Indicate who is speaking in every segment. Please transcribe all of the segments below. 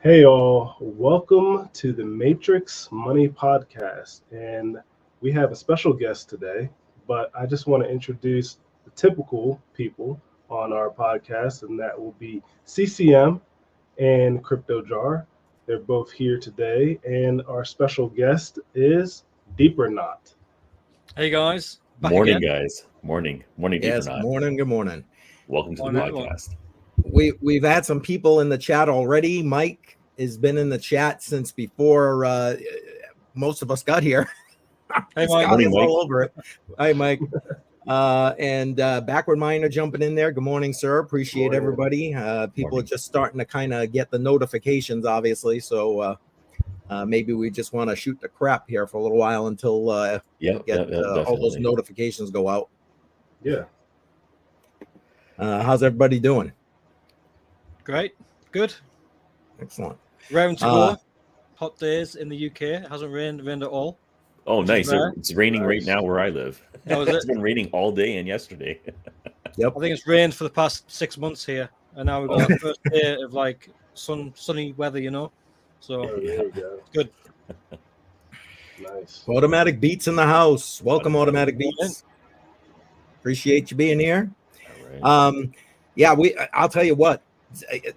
Speaker 1: Hey all, welcome to the Matrix Money Podcast. And we have a special guest today, but I just want to introduce the typical people on our podcast, and that will be CCM and Crypto Jar. They're both here today, and our special guest is Deepernaut.
Speaker 2: Hey guys, back
Speaker 3: Morning,
Speaker 2: again.
Speaker 3: guys. Morning,
Speaker 4: Yes,
Speaker 3: Deepernaut.
Speaker 4: morning. Good morning.
Speaker 3: Welcome to the
Speaker 2: Morning, everyone.
Speaker 3: podcast.
Speaker 4: We've had some people in the chat already. Mike has been in the chat since before most of us got here.
Speaker 2: Hey
Speaker 4: Scott
Speaker 2: Mike.
Speaker 3: Morning,
Speaker 4: is
Speaker 3: Mike.
Speaker 4: all over it. Hi, Mike. And Backward Miner jumping in there. Good morning, sir. Appreciate
Speaker 1: Morning.
Speaker 4: everybody. People
Speaker 3: Morning.
Speaker 4: are just starting to kind of get the notifications, obviously. So maybe we just want to shoot the crap here for a little while until
Speaker 3: Yep,
Speaker 4: get all those
Speaker 3: definitely.
Speaker 4: notifications go out.
Speaker 1: Yeah.
Speaker 4: How's everybody doing?
Speaker 2: Great, good.
Speaker 4: Excellent.
Speaker 2: Raring to
Speaker 4: Uh,
Speaker 2: go. Hot days in the UK. It hasn't rained at all.
Speaker 3: Oh,
Speaker 2: Which is
Speaker 3: nice.
Speaker 2: rare.
Speaker 3: It's raining right
Speaker 1: Nice.
Speaker 3: now where I live.
Speaker 2: Oh, is
Speaker 3: It's
Speaker 2: it?
Speaker 3: been raining all day and yesterday.
Speaker 4: Yep.
Speaker 2: I think it's rained for the past 6 months here, and now we've got our first day of like sunny weather. So
Speaker 1: Oh, there you go.
Speaker 2: good.
Speaker 1: Nice.
Speaker 4: Automatic Beats in the house. Welcome,
Speaker 3: Automatic
Speaker 4: Automatic Beats. Appreciate you being here.
Speaker 3: All right.
Speaker 4: Yeah, I'll tell you what.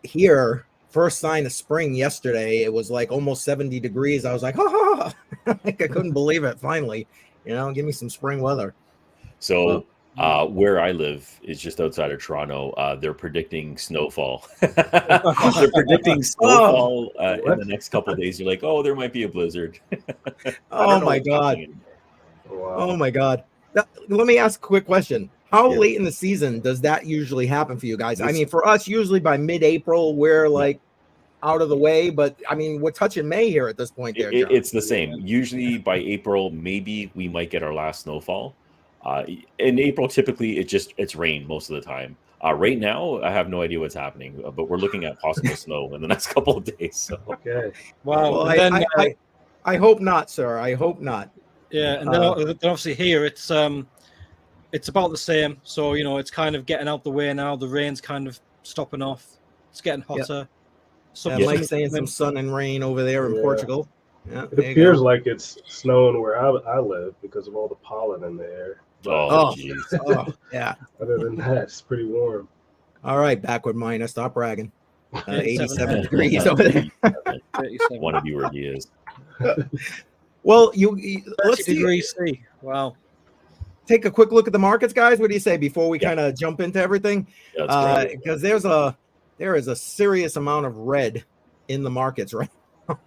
Speaker 4: Here, first sign of spring yesterday. It was like almost 70 degrees. I was like, oh, like I couldn't believe it. Finally, give me some spring weather.
Speaker 3: So where I live is just outside of Toronto. They're predicting snowfall. They're predicting snowfall in the next couple of days. You're like, oh, there might be a blizzard. I
Speaker 4: Oh
Speaker 3: don't know
Speaker 4: my
Speaker 3: what's
Speaker 4: God.
Speaker 3: happening.
Speaker 1: Wow.
Speaker 4: Oh my God. Let me ask a quick question. How
Speaker 3: Yeah.
Speaker 4: late in the season does that usually happen for you guys? I
Speaker 3: This-
Speaker 4: mean, for us, usually by mid-April, we're like out of the way, but I mean, we're touching May here at this point there, John.
Speaker 3: It's the same. Usually by April, maybe we might get our last snowfall. In April, typically it's rain most of the time. Right now, I have no idea what's happening, but we're looking at possible snow in the next couple of days. So
Speaker 1: Okay.
Speaker 2: Wow.
Speaker 4: Well,
Speaker 2: and then
Speaker 4: I hope not, sir. I hope not.
Speaker 2: yeah, and then obviously here it's about the same. So it's kind of getting out the way now. The rain's kind of stopping off. It's getting hotter.
Speaker 4: Mike's saying some sun and rain over there in
Speaker 1: Yeah.
Speaker 4: Portugal. Yeah,
Speaker 1: It
Speaker 4: there you
Speaker 1: appears
Speaker 4: go.
Speaker 1: like it's snowing where I live because of all the pollen in the air. But
Speaker 3: oh, jeez.
Speaker 4: Oh, yeah.
Speaker 1: other than that, it's pretty warm.
Speaker 4: All right, Backward Miner, stop bragging. 87
Speaker 2: 87
Speaker 4: degrees over there.
Speaker 2: 37.
Speaker 3: Want to be where he is.
Speaker 4: Well, let's
Speaker 2: 30 degrees C. Wow.
Speaker 4: take a quick look at the markets, guys. What do you say before we
Speaker 3: Yeah.
Speaker 4: kind of jump into everything?
Speaker 3: Yeah, that's great.
Speaker 4: Because there is a serious amount of red in the markets right now.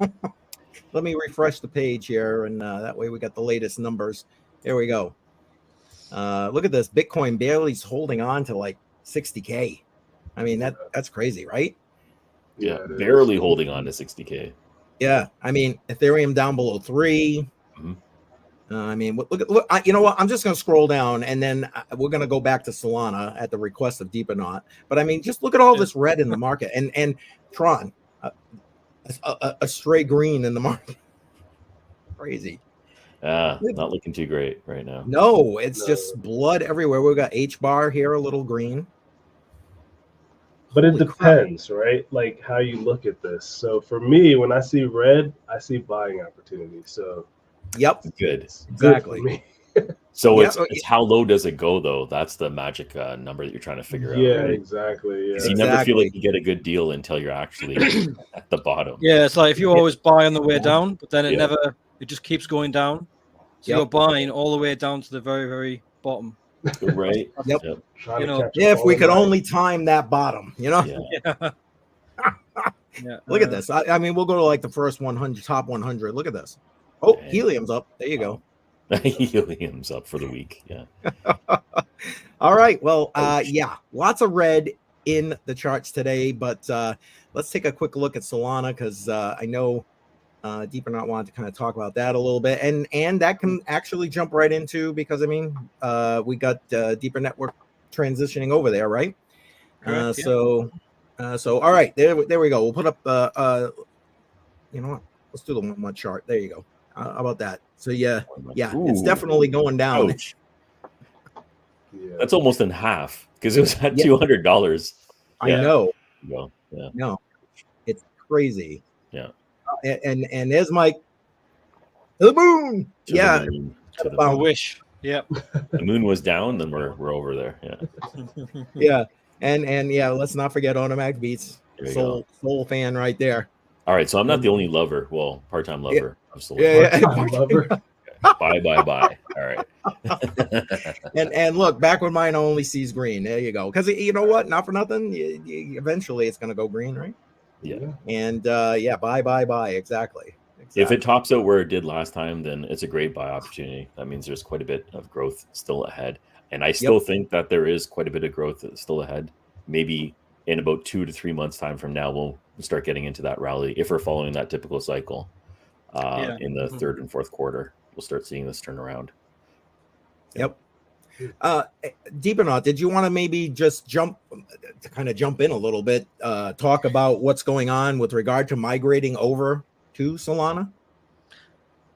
Speaker 4: Let me refresh the page here, and that way we got the latest numbers. There we go. Look at this. Bitcoin barely is holding on to like 60K. I mean, that's crazy, right?
Speaker 3: Yeah,
Speaker 1: it is.
Speaker 3: barely holding on to 60K.
Speaker 4: Yeah. I mean, Ethereum down below 3.
Speaker 3: Mhm.
Speaker 4: I mean, look. You know what? I'm just going to scroll down, and then we're going to go back to Solana at the request of Deepernaut. But I mean, just look at all this red in the market, and Tron, a stray green in the market. Crazy.
Speaker 3: Not looking too great right now.
Speaker 4: No, it's
Speaker 1: No.
Speaker 4: just blood everywhere. We've got H bar here, a little green.
Speaker 1: But it
Speaker 4: Holy crap.
Speaker 1: depends, right? Like how you look at this. So for me, when I see red, I see buying opportunities. So
Speaker 4: Yep,
Speaker 3: Good.
Speaker 1: it's
Speaker 4: Exactly.
Speaker 1: good for me.
Speaker 3: So
Speaker 4: Yeah,
Speaker 3: it's how low does it go though? That's the magic number that you're trying to figure
Speaker 1: Yeah,
Speaker 3: out. Right?
Speaker 1: exactly. Yeah.
Speaker 3: 'Cause you never feel
Speaker 4: Exactly.
Speaker 3: like you get a good deal until you're actually at the bottom.
Speaker 2: Yeah, it's like if you always buy on the way down, but then
Speaker 3: Yeah.
Speaker 2: it just keeps going down. So
Speaker 4: Yep.
Speaker 2: you're buying all the way down to the very, very bottom.
Speaker 3: Right?
Speaker 4: Yep.
Speaker 1: Trying
Speaker 2: You
Speaker 1: to
Speaker 2: know,
Speaker 1: catch
Speaker 4: If
Speaker 1: a
Speaker 4: we
Speaker 1: fall
Speaker 4: could
Speaker 1: back.
Speaker 4: only time that bottom,
Speaker 3: Yeah.
Speaker 2: Yeah. Yeah.
Speaker 4: Look at this. I mean, we'll go to like the first 100, top 100. Look at this. Oh,
Speaker 3: Dang.
Speaker 4: helium's up. There you go.
Speaker 3: Helium's up for the week. Yeah.
Speaker 4: All right. Well,
Speaker 3: Ouch.
Speaker 4: yeah, lots of red in the charts today, but let's take a quick look at Solana because I know Deepernaut wanted to kind of talk about that a little bit, and that can actually jump right into because I mean we got Deeper Network transitioning over there, right?
Speaker 2: Correct, yeah.
Speaker 4: So all right, there we go. We'll put up you know what? Let's do the 1 month chart. There you go. How about that? So yeah, it's
Speaker 3: Ooh.
Speaker 4: definitely going down.
Speaker 3: Ouch.
Speaker 1: Yeah.
Speaker 3: That's almost in half because it was at
Speaker 4: Yeah.
Speaker 3: $200.
Speaker 4: I know.
Speaker 3: Well, yeah.
Speaker 4: No, it's crazy.
Speaker 3: Yeah.
Speaker 4: And there's Mike. To the moon.
Speaker 3: To the moon, to the
Speaker 2: I
Speaker 3: moon.
Speaker 2: wish. Yep.
Speaker 3: The moon was down, then we're over there. Yeah.
Speaker 4: Yeah. And yeah, let's not forget Automatic Beats.
Speaker 3: There you
Speaker 4: Soul fan right there.
Speaker 3: All right, so I'm not the only lover. Well, part-time lover of Soul.
Speaker 4: Yeah.
Speaker 1: Part-time lover.
Speaker 3: Bye. All right.
Speaker 4: and look, back when mine only sees green. There you go. Because you know what? Not for nothing. Eventually, it's going to go green, right?
Speaker 3: Yeah.
Speaker 4: And yeah, bye. Exactly.
Speaker 3: If it tops out where it did last time, then it's a great buy opportunity. That means there's quite a bit of growth still ahead. And I still think that there is quite a bit of growth still ahead. Maybe in about 2 to 3 months' time from now, we'll start getting into that rally. If we're following that typical cycle in the third and fourth quarter, we'll start seeing this turn around.
Speaker 4: Yep. Deepernaut, did you want to maybe just jump in a little bit, talk about what's going on with regard to migrating over to Solana?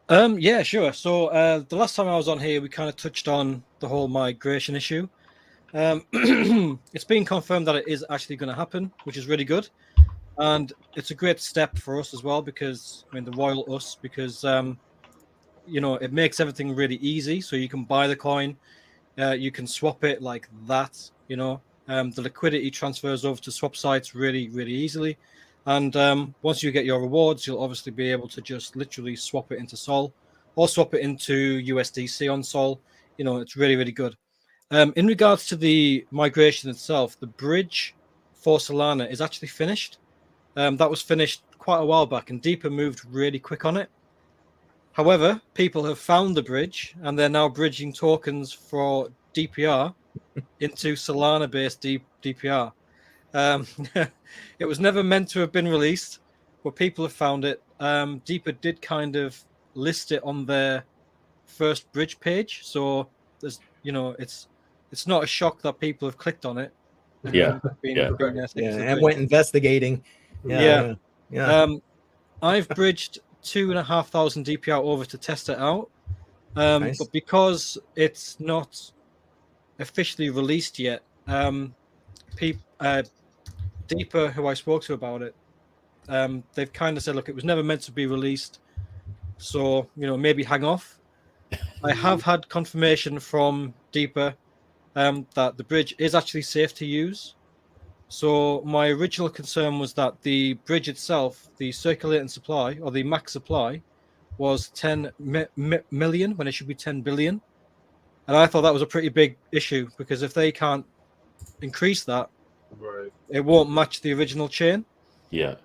Speaker 2: Yeah, sure. So the last time I was on here, we kind of touched on the whole migration issue. It's been confirmed that it is actually going to happen, which is really good. And it's a great step for us as well, because, I mean, the royal us, because, it makes everything really easy. So you can buy the coin, you can swap it like that, the liquidity transfers over to swap sites really, really easily. And once you get your rewards, you'll obviously be able to just literally swap it into Sol or swap it into USDC on Sol. It's really, really good. In regards to the migration itself, the bridge for Solana is actually finished. That was finished quite a while back, and Deeper moved really quick on it. However, people have found the bridge, and they're now bridging tokens for DPR into Solana-based DPR. It was never meant to have been released, but people have found it. Deeper did kind of list it on their first bridge page, so there's, it's not a shock that people have clicked on it.
Speaker 3: Yeah,
Speaker 4: and went investigating. Yeah.
Speaker 2: I've bridged 2,500 DPR over to test it out,
Speaker 4: Nice.
Speaker 2: but because it's not officially released yet, Deeper, who I spoke to about it, they've kind of said, look, it was never meant to be released, so maybe hang off. I have had confirmation from Deeper that the bridge is actually safe to use. So my original concern was that the bridge itself, the circulating supply or the max supply, was 10 million when it should be 10 billion. And I thought that was a pretty big issue, because if they can't increase that,
Speaker 1: Right.
Speaker 2: it won't match the original chain.
Speaker 3: Yeah.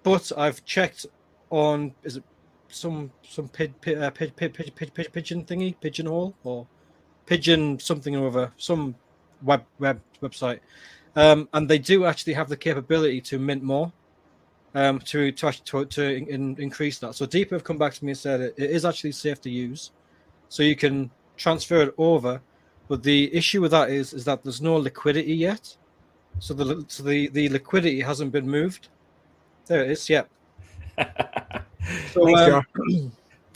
Speaker 2: But I've checked on, is it some pigeon thingy, pigeonhole, or pigeon something or other, some website, and they do actually have the capability to mint more, to increase that. So Deeper have come back to me and said it is actually safe to use, so you can transfer it over. But the issue with that is that there's no liquidity yet. So the liquidity hasn't been moved. There it is. Yep. So,
Speaker 4: Thanks,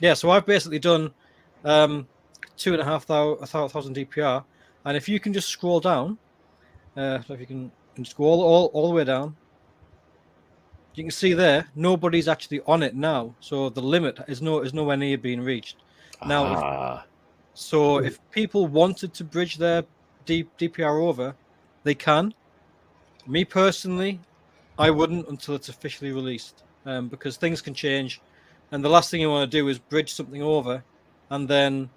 Speaker 2: yeah. So I've basically done 2,500 DPR, and if you can just scroll down, so if you can scroll all the way down, you can see there nobody's actually on it now. So the limit is nowhere near being reached. Now, if people wanted to bridge their DPR over, they can. Me personally, I wouldn't until it's officially released, because things can change, and the last thing you want to do is bridge something over, and then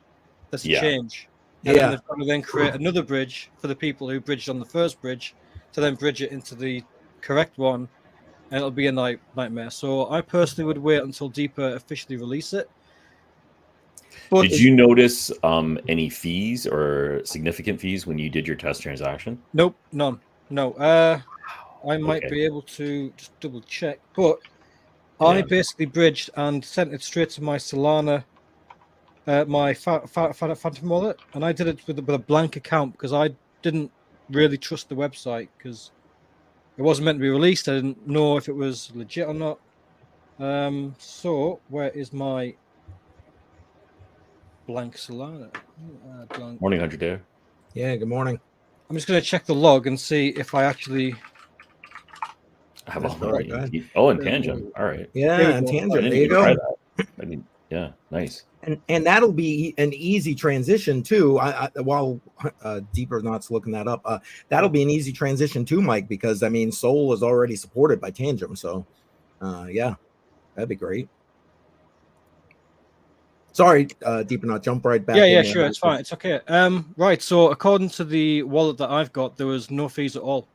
Speaker 2: there's a change. And then they've got to then create another bridge for the people who bridged on the first bridge to then bridge it into the correct one, and it'll be a nightmare. So I personally would wait until Deeper officially release it. But
Speaker 3: did you notice any fees or significant fees when you did your test transaction?
Speaker 2: Nope, none. No, I might be able to just double check, but I basically bridged and sent it straight to my Solana, my Phantom wallet, and I did it with a blank account because I didn't really trust the website, because it wasn't meant to be released. I didn't know if it was legit or not. So where is my blank Solana?
Speaker 3: Morning, 100 there.
Speaker 4: Yeah, good morning.
Speaker 2: I'm just going to check the log and see if I actually...
Speaker 3: Have
Speaker 4: That's
Speaker 3: all
Speaker 4: all right, go ahead.
Speaker 3: Oh, and Tangent. All right.
Speaker 4: Yeah, and
Speaker 3: I
Speaker 4: Tangent.
Speaker 3: didn't
Speaker 4: There you
Speaker 3: even try
Speaker 4: go.
Speaker 3: that. I mean, yeah, nice.
Speaker 4: And that'll be an easy transition too. While Deepernaut's looking that up, that'll be an easy transition too, Mike, because I mean, Soul is already supported by Tangent, so yeah, that'd be great. Sorry, Deepernaut, jump right back.
Speaker 2: Yeah,
Speaker 4: in there.
Speaker 2: sure, it's fine, it's okay. Right, so according to the wallet that I've got, there was no fees at all.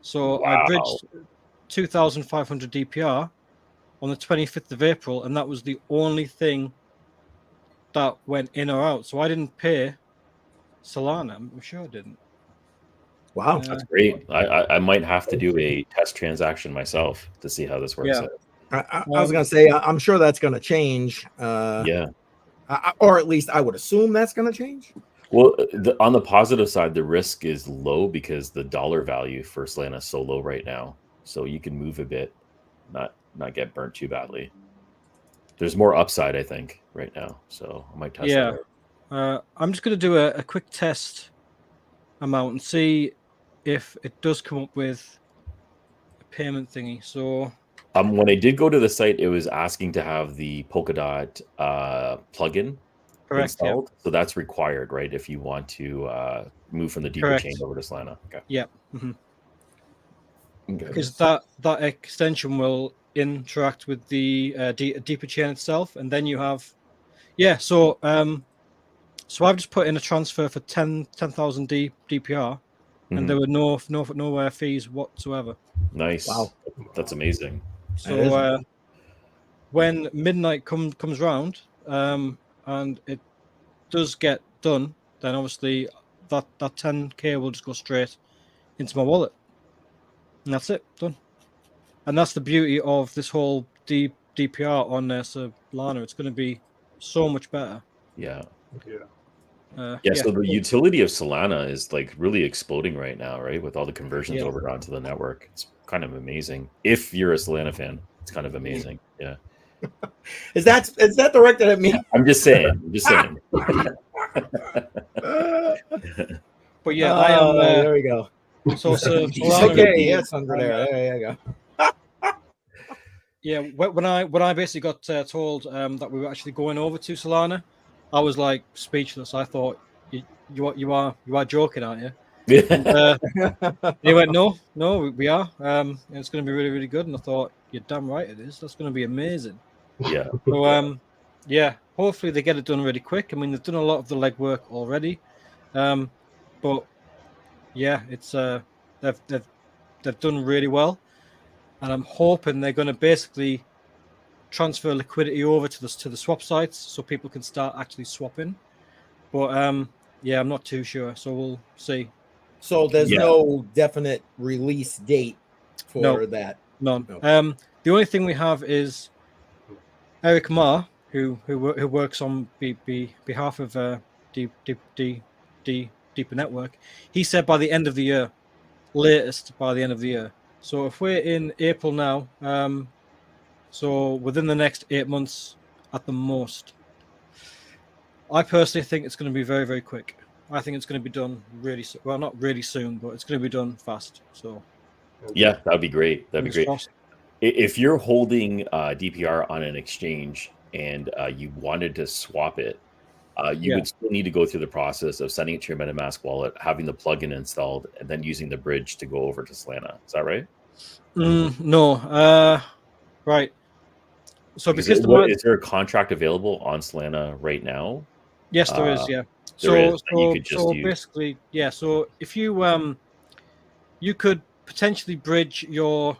Speaker 2: So I
Speaker 3: Wow.
Speaker 2: bridged 2,500 DPR on the 25th of April, and that was the only thing that went in or out. So I didn't pay Solana. I'm sure I didn't.
Speaker 4: Wow,
Speaker 3: That's great. I might have to do a test transaction myself to see how this works
Speaker 2: Yeah.
Speaker 3: out.
Speaker 4: I was gonna say I'm sure that's gonna change.
Speaker 3: Yeah.
Speaker 4: Or at least I would assume that's gonna change.
Speaker 3: Well, on the positive side, the risk is low because the dollar value for Solana is so low right now. So you can move a bit, not get burnt too badly. There's more upside, I think, right now. So I might test that out.
Speaker 2: I'm just going to do a quick test amount and see if it does come up with a payment thingy. So
Speaker 3: when I did go to the site, it was asking to have the Polkadot plugin installed. So that's required, right? If you want to move from the Deeper chain over to Solana. Okay.
Speaker 2: Yeah. Because that extension will interact with the Deeper chain itself, and then you have, So I've just put in a transfer for 10,000 DPR, and there were no fees whatsoever.
Speaker 3: Nice. Wow, that's amazing.
Speaker 2: So when midnight comes round, and it does get done, then obviously that 10K will just go straight into my wallet, and that's it, done. And that's the beauty of this whole DPR on Solana. It's going to be so much better.
Speaker 3: Yeah.
Speaker 1: Yeah.
Speaker 3: So the utility of Solana is like really exploding right now, right? With all the conversions over onto the network. It's kind of amazing. If you're a Solana fan, it's kind of amazing. Yeah.
Speaker 4: Is that directed at me?
Speaker 3: I'm just saying.
Speaker 2: But yeah, I am.
Speaker 4: There we go.
Speaker 2: So
Speaker 4: okay, yes, under there. There you go.
Speaker 2: Yeah, when I basically got told that we were actually going over to Solana, I was like speechless. I thought you are joking, aren't you? And, he went, no, we are. It's going to be really, really good. And I thought, you're damn right it is. That's going to be amazing.
Speaker 3: Yeah.
Speaker 2: So hopefully they get it done really quick. I mean, they've done a lot of the legwork already, but yeah, it's they've done really well, and I'm hoping they're going to basically transfer liquidity over to the swap sites so people can start actually swapping. But I'm not too sure, so we'll see.
Speaker 4: So there's no definite release date for that.
Speaker 2: None. No. The only thing we have is Eric Ma, who works on behalf of Deeper Network. He said by the end of the year, latest by the end of the year. So if we're in April now, so within the next 8 months at the most. I personally think it's going to be very, very quick. I think it's going to be done not really soon, but it's going to be done fast. So
Speaker 3: yeah, that'd be great. That'd be great. Awesome. If you're holding DPR on an exchange and you wanted to swap it, you would still need to go through the process of sending it to your MetaMask wallet, having the plugin installed, and then using the bridge to go over to Solana. Is that right?
Speaker 2: No. Right. So because
Speaker 3: is there a contract available on Solana right now?
Speaker 2: Yes, there is. Yeah. So basically, So if you you could potentially bridge your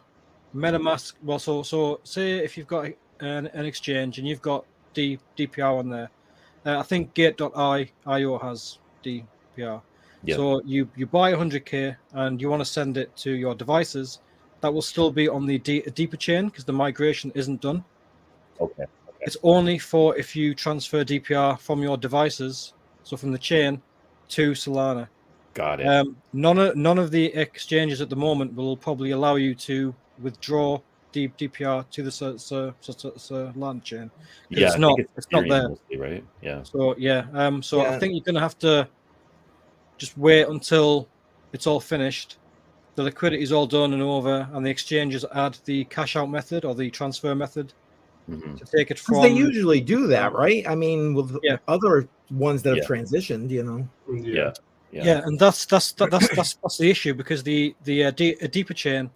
Speaker 2: MetaMask. Well, so say if you've got an exchange and you've got DPR on there. I think Gate.io has DPR. Yep. So you buy 100K and you want to send it to your devices. That will still be on the Deeper chain because the migration isn't done.
Speaker 3: Okay.
Speaker 2: It's only for if you transfer DPR from your devices, so from the chain to Solana.
Speaker 3: Got it.
Speaker 2: None of the exchanges at the moment will probably allow you to withdraw DPR to the Solana chain.
Speaker 3: Yeah,
Speaker 2: it's not there,
Speaker 3: mostly, right? Yeah.
Speaker 2: So I think you're going to have to just wait until it's all finished, the liquidity is all done and over, and the exchanges add the cash out method or the transfer method to take it from.
Speaker 4: They usually do that, right? I mean, with other ones that have transitioned,
Speaker 2: Yeah, and that's the issue, because a deeper chain,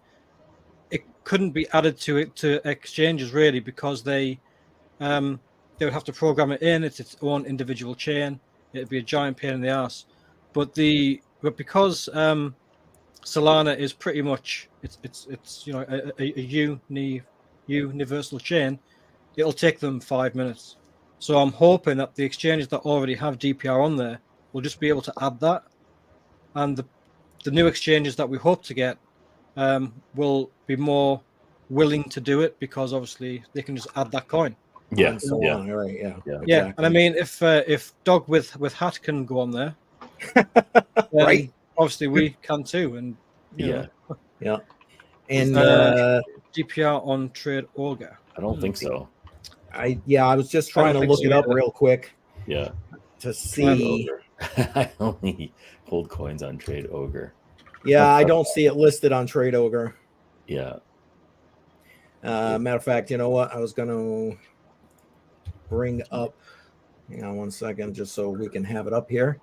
Speaker 2: it couldn't be added to exchanges really, because they would have to program it in. It's its own individual chain. It'd be a giant pain in the ass. But because Solana is pretty much it's a universal chain, it'll take them 5 minutes. So I'm hoping that the exchanges that already have DPR on there will just be able to add that, and the new exchanges that we hope to get will be more willing to do it, because obviously they can just add that coin.
Speaker 4: Yeah, Solana, right? Yeah.
Speaker 2: Exactly. And I mean, if Dog with Hat can go on there,
Speaker 4: right?
Speaker 2: Obviously we can too, and
Speaker 4: yeah.
Speaker 2: And DPR on Trade Auger.
Speaker 3: I don't think so.
Speaker 4: I was just trying to look it up real quick.
Speaker 3: Yeah.
Speaker 4: To see.
Speaker 3: I only hold coins on Trade Ogre.
Speaker 4: Yeah, I don't see it listed on Trade Ogre.
Speaker 3: Yeah.
Speaker 4: Matter of fact, you know what? I was going to bring up. Hang on one second, just so we can have it up here.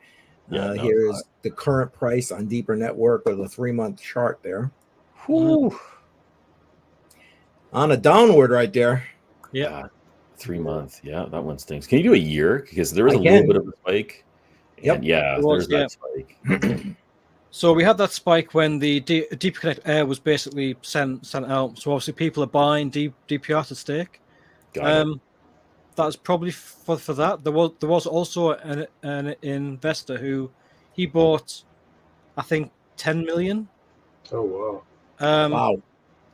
Speaker 4: Here is the current price on Deeper Network with a 3-month chart there.
Speaker 3: Whew.
Speaker 4: On a downward right there.
Speaker 2: Yeah.
Speaker 3: 3 months. Yeah, that one stinks. Can you do a year? Because there was a little bit of a spike.
Speaker 4: Yep.
Speaker 3: There's that spike.
Speaker 2: So we had that spike when the Deepernaut Air was basically sent out. So obviously people are buying DPR to stake. That's probably for that. There was also an investor who he bought, I think, 10 million.
Speaker 1: Oh wow!
Speaker 4: Wow!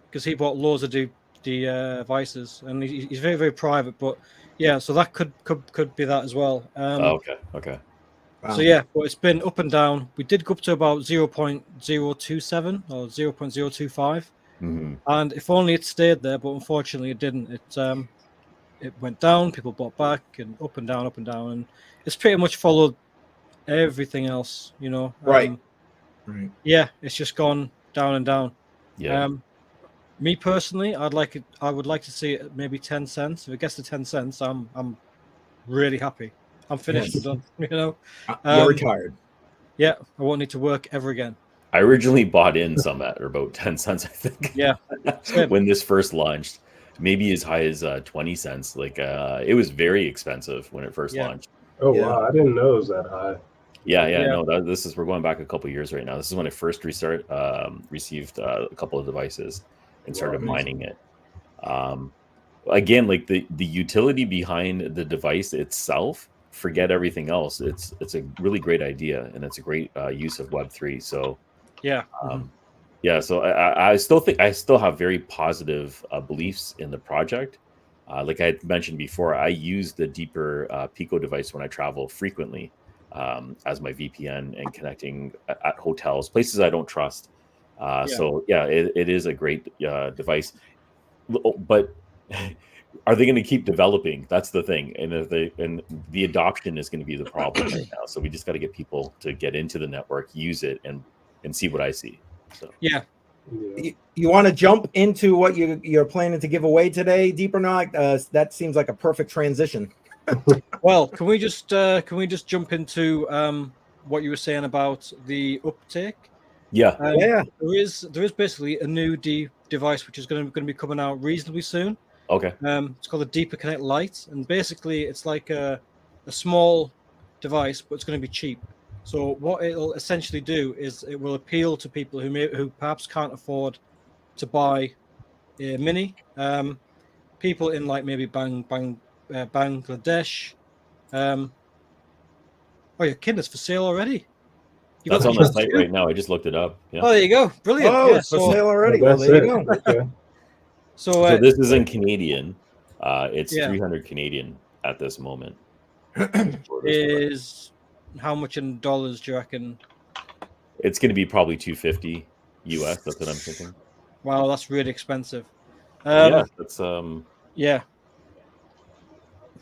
Speaker 2: Because he bought loads of devices, and he's very, very private. But yeah, so that could be that as well.
Speaker 3: Okay.
Speaker 4: Wow.
Speaker 2: So yeah, but it's been up and down. We did go up to about 0.027 or 0.025, and if only it stayed there. But unfortunately, it didn't. It went down. People bought back, and up and down, and it's pretty much followed everything else.
Speaker 4: Right.
Speaker 2: Yeah, it's just gone down and down.
Speaker 3: Yeah.
Speaker 2: Me personally, I would like to see it at maybe 10 cents. If it gets to 10 cents, I'm really happy. I'm finished.
Speaker 4: Yes.
Speaker 2: I'm done.
Speaker 4: You're retired.
Speaker 2: Yeah, I won't need to work ever again.
Speaker 3: I originally bought in some at about 10 cents, I think.
Speaker 2: Yeah.
Speaker 3: When this first launched, maybe as high as 20 cents. Like it was very expensive when it first launched.
Speaker 1: Oh wow! I didn't know it was that high.
Speaker 3: Yeah. No, we're going back a couple years right now. This is when I first received a couple of devices and started mining it. Again, like the utility behind the device itself, forget everything else. It's a really great idea, and it's a great use of Web3. So so I still have very positive beliefs in the project. Like I had mentioned before, I use the Deeper Pico device when I travel frequently as my VPN and connecting at hotels, places I don't trust. So it is a great device. But are they going to keep developing? That's the thing, and the adoption is going to be the problem right now. So we just got to get people to get into the network, use it, and see what I see. So
Speaker 2: yeah.
Speaker 4: You want to jump into what you're planning to give away today, Deepernaut? That seems like a perfect transition.
Speaker 2: Well, can we just jump into what you were saying about the uptake?
Speaker 3: Yeah.
Speaker 2: There is basically a new device which is going to be coming out reasonably soon.
Speaker 3: Okay.
Speaker 2: It's called the Deepernaut Lite, and basically it's like a small device, but it's going to be cheap. So what it'll essentially do is it will appeal to people who perhaps can't afford to buy a mini. People in like maybe Bangladesh. Oh, your Kinder's for sale already.
Speaker 3: That's on the site right now. I just looked it up. Yeah.
Speaker 2: Oh, there you go. Brilliant.
Speaker 4: Oh, it's for sale already. Well, there you go.
Speaker 1: Okay.
Speaker 2: So
Speaker 3: this is in Canadian. It's 300 Canadian at this moment.
Speaker 2: Is how much in dollars do you reckon?
Speaker 3: It's going to be probably $250 US. That's what I'm thinking.
Speaker 2: Wow, that's really expensive.
Speaker 3: That's
Speaker 2: yeah.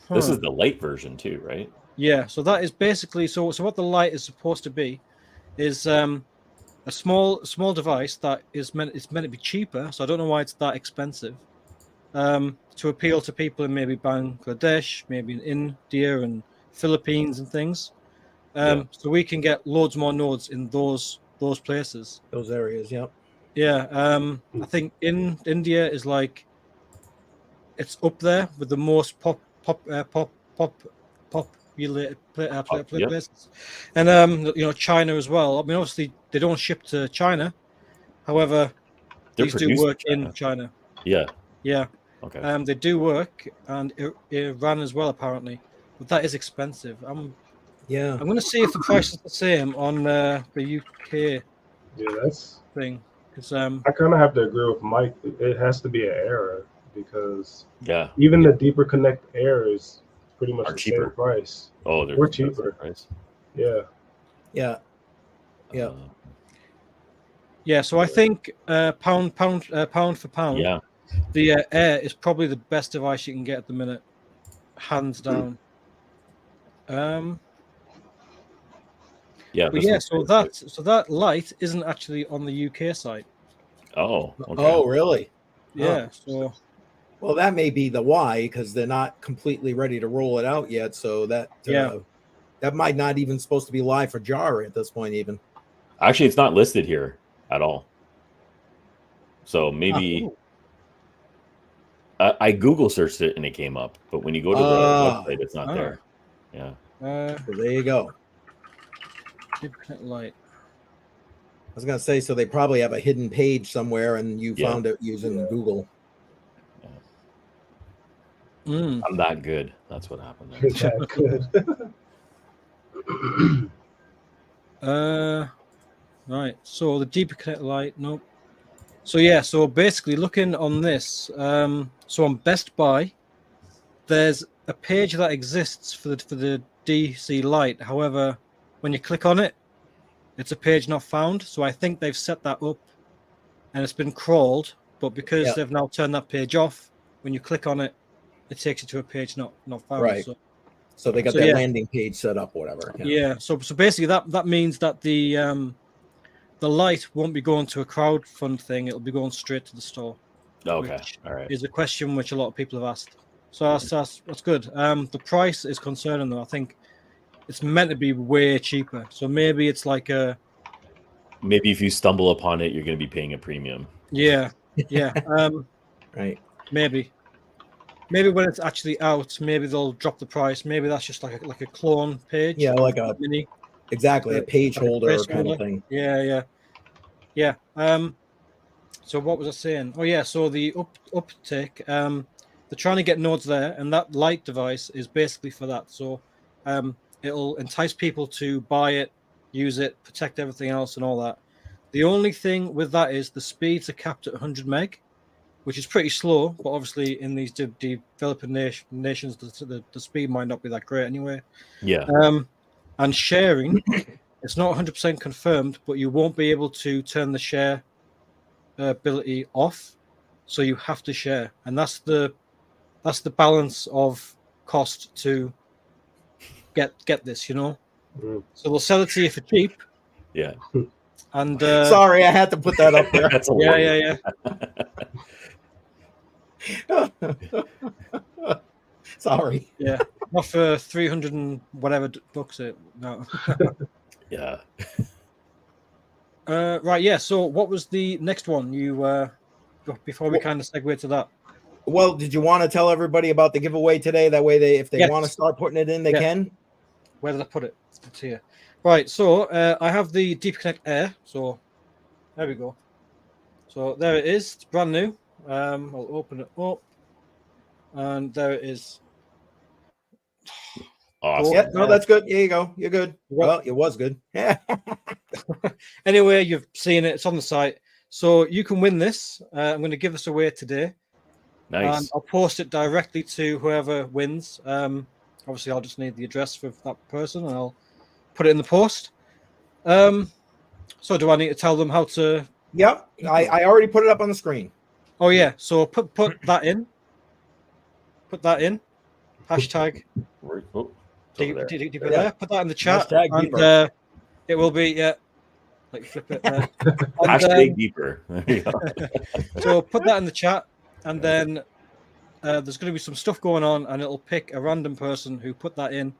Speaker 3: This is the light version too, right?
Speaker 2: Yeah. So that is basically so what the light is supposed to be is a small device that is meant to be cheaper. So I don't know why it's that expensive. To appeal to people in maybe Bangladesh, maybe in India and Philippines and things. So we can get loads more nodes in those places.
Speaker 4: Those areas, yep.
Speaker 2: Yeah. I think in India is like it's up there with the most populated places, and China as well. I mean, obviously they don't ship to China. However,
Speaker 3: They're
Speaker 2: these do
Speaker 3: produced
Speaker 2: work in China.
Speaker 3: Yeah.
Speaker 2: Yeah.
Speaker 3: Okay.
Speaker 2: They do work, and Iran as well, apparently. But that is expensive. I'm going to see if the price is the same on the UK thing. Because
Speaker 1: I kind of have to agree with Mike. It has to be an error because
Speaker 3: Yeah.
Speaker 1: even the Deeper Connect Air is pretty much the
Speaker 3: cheaper.
Speaker 1: same price.
Speaker 3: Oh, they're
Speaker 1: We're cheaper.
Speaker 3: Price.
Speaker 1: Yeah.
Speaker 4: Yeah. Yeah.
Speaker 2: Yeah. So I think pound for pound.
Speaker 3: Yeah.
Speaker 2: The Air is probably the best device you can get at the minute, hands down.
Speaker 3: Yeah.
Speaker 2: But yeah, so that light isn't actually on the UK site.
Speaker 3: Oh. Okay.
Speaker 4: Oh, really?
Speaker 2: Yeah.
Speaker 4: Oh. Well, that may be the why, because they're not completely ready to roll it out yet. So that that might not even supposed to be live for Jar at this point, even.
Speaker 3: Actually, it's not listed here at all. So maybe I Google searched it and it came up, but when you go to the website, it's not there. Yeah.
Speaker 4: So there you go.
Speaker 2: Light.
Speaker 4: I was gonna say, so they probably have a hidden page somewhere, and you found it using Google.
Speaker 3: I'm that good. That's what happened there.
Speaker 1: That good.
Speaker 2: Right. So the Deeper Connect Light. Nope. So yeah. So basically, looking on this. So on Best Buy, there's a page that exists for the DC Light. However, when you click on it, it's a page not found. So I think they've set that up, and it's been crawled. But because they've now turned that page off, when you click on it, it takes you to a page not found.
Speaker 4: Right. So they got that landing page set up, whatever.
Speaker 2: Yeah. So basically, that means that the light won't be going to a crowdfund thing. It'll be going straight to the store.
Speaker 3: Okay. All right.
Speaker 2: Is a question which a lot of people have asked. So that's good. The price is concerning though. I think it's meant to be way cheaper. So maybe it's like
Speaker 3: maybe if you stumble upon it, you're going to be paying a premium.
Speaker 2: Yeah.
Speaker 4: Right.
Speaker 2: Maybe when it's actually out, maybe they'll drop the price. Maybe that's just like a clone page.
Speaker 4: Yeah, like a
Speaker 2: mini.
Speaker 4: Exactly, a page
Speaker 2: like
Speaker 4: holder
Speaker 2: a
Speaker 4: kind of thing.
Speaker 2: Yeah. So what was I saying? Oh yeah, so the uptick. They're trying to get nodes there, and that light device is basically for that. So it'll entice people to buy it, use it, protect everything else, and all that. The only thing with that is the speeds are capped at 100 meg, which is pretty slow. But obviously, in these developing nations, the speed might not be that great anyway.
Speaker 3: Yeah.
Speaker 2: And sharing, it's not 100% confirmed, but you won't be able to turn the share ability off, so you have to share, and that's the balance of cost to get this, So they'll sell it to you for cheap.
Speaker 3: Yeah.
Speaker 2: And
Speaker 4: sorry, I had to put that up there.
Speaker 3: That's
Speaker 4: yeah. Sorry.
Speaker 2: Yeah, not for 300 and whatever bucks it. No.
Speaker 3: Yeah.
Speaker 2: Right. Yeah. So, what was the next one you before we kind of segue to that?
Speaker 4: Well, did you want to tell everybody about the giveaway today? That way, if they want to start putting it in, they can.
Speaker 2: Where did I put it? It's here. Right. So, I have the Deeper Connect Air. So, there we go. So there it is. It's brand new. I'll open it up, and there it is.
Speaker 3: Awesome.
Speaker 4: Yeah, no, that's good. There you go. You're good. Well, it was good. Yeah.
Speaker 2: Anyway, you've seen it. It's on the site. So you can win this. I'm going to give this away today.
Speaker 3: Nice.
Speaker 2: And I'll post it directly to whoever wins. Obviously, I'll just need the address for that person, and I'll put it in the post. So do I need to tell them how to?
Speaker 4: Yep. I already put it up on the screen.
Speaker 2: Oh, yeah. So put that in. Put that in. Hashtag.
Speaker 3: There.
Speaker 2: Put that in the chat, and it will be Like flip it there.
Speaker 3: Hashtag deeper. There you go.
Speaker 2: So put that in the chat, and then there's going to be some stuff going on, and it'll pick a random person who put that in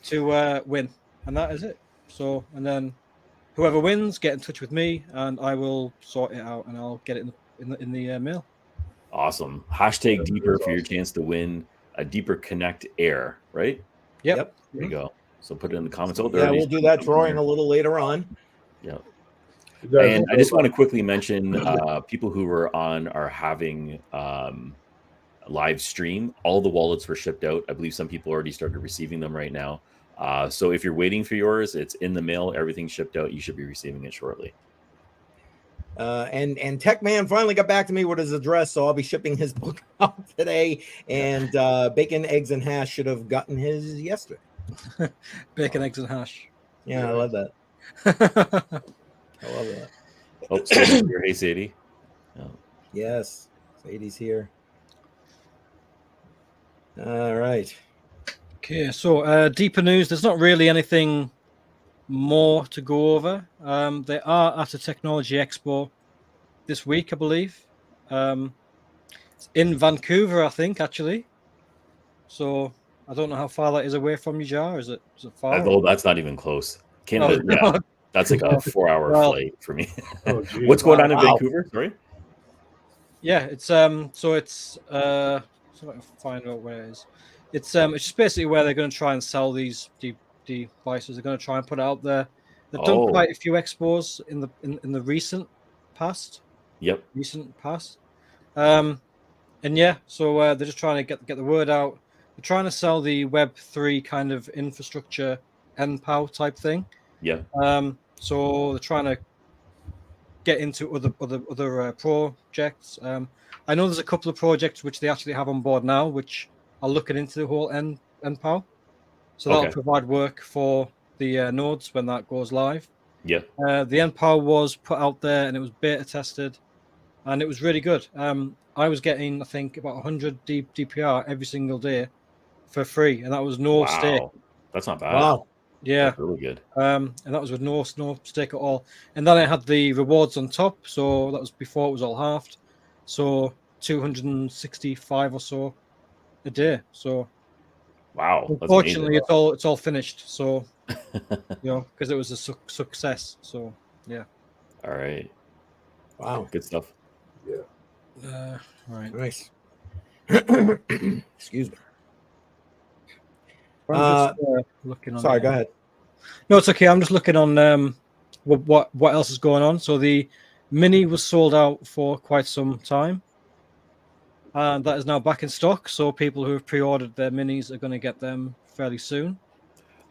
Speaker 2: to win, and that is it. So, and then whoever wins, get in touch with me, and I will sort it out, and I'll get it in the mail.
Speaker 3: Awesome. Hashtag deeper for your chance to win a Deeper Connect Air, right?
Speaker 2: Yep.
Speaker 3: There you go. So put it in the comments. Oh, there
Speaker 4: Yeah, we'll do that drawing a little later on.
Speaker 3: Yeah. And I just want to quickly mention people who were on our having live stream. All the wallets were shipped out. I believe some people already started receiving them right now. So if you're waiting for yours, it's in the mail. Everything's shipped out. You should be receiving it shortly.
Speaker 4: And Tech Man finally got back to me with his address, so I'll be shipping his book out today. And Bacon, Eggs, and Hash should have gotten his yesterday.
Speaker 2: Bacon, eggs, and hash.
Speaker 4: Yeah, I love that. I love that.
Speaker 3: Oh, so here, hey Sadie. Oh.
Speaker 4: Yes, Sadie's here. All right.
Speaker 2: Okay, so deeper news. There's not really anything more to go over. They are at a Technology Expo this week, I believe. It's in Vancouver, I think, actually. So I don't know how far that is away from you, Jar. Is it far?
Speaker 3: Oh, that's not even close. Canada, yeah, that's like a 4-hour flight for me. What's going on in Vancouver? Sorry.
Speaker 2: Yeah, it's so it's so I can find out where it is. It's just basically where they're going to try and sell these devices. They're going to try and put it out there. They've done quite a few expos in the recent past.
Speaker 3: Yep.
Speaker 2: Recent past. And yeah, so they're just trying to get the word out. They're trying to sell the Web3 kind of infrastructure NPOW type thing.
Speaker 3: Yeah.
Speaker 2: So they're trying to get into other projects. I know there's a couple of projects which they actually have on board now, which are looking into the whole NPOW. So that'll provide work for the nodes when that goes live.
Speaker 3: Yeah.
Speaker 2: The NPOW was put out there and it was beta tested, and it was really good. I was getting, I think, about 100 DPR every single day for free, and that was no stake.
Speaker 3: That's not bad.
Speaker 4: Wow.
Speaker 2: Yeah.
Speaker 3: That's really good.
Speaker 2: And that was with no stake at all. And then I had the rewards on top, so that was before it was all halved. So 265 or so a day. So
Speaker 3: wow.
Speaker 2: Unfortunately, it's all finished. So because it was a success. So yeah.
Speaker 3: All right.
Speaker 4: Wow.
Speaker 3: Good stuff.
Speaker 1: Yeah.
Speaker 2: Right.
Speaker 4: Nice. Excuse me.
Speaker 2: Looking on
Speaker 4: Sorry, go ahead.
Speaker 2: No, it's okay. I'm just looking on what else is going on. So the Mini was sold out for quite some time, and that is now back in stock. So people who have pre-ordered their Minis are going to get them fairly soon.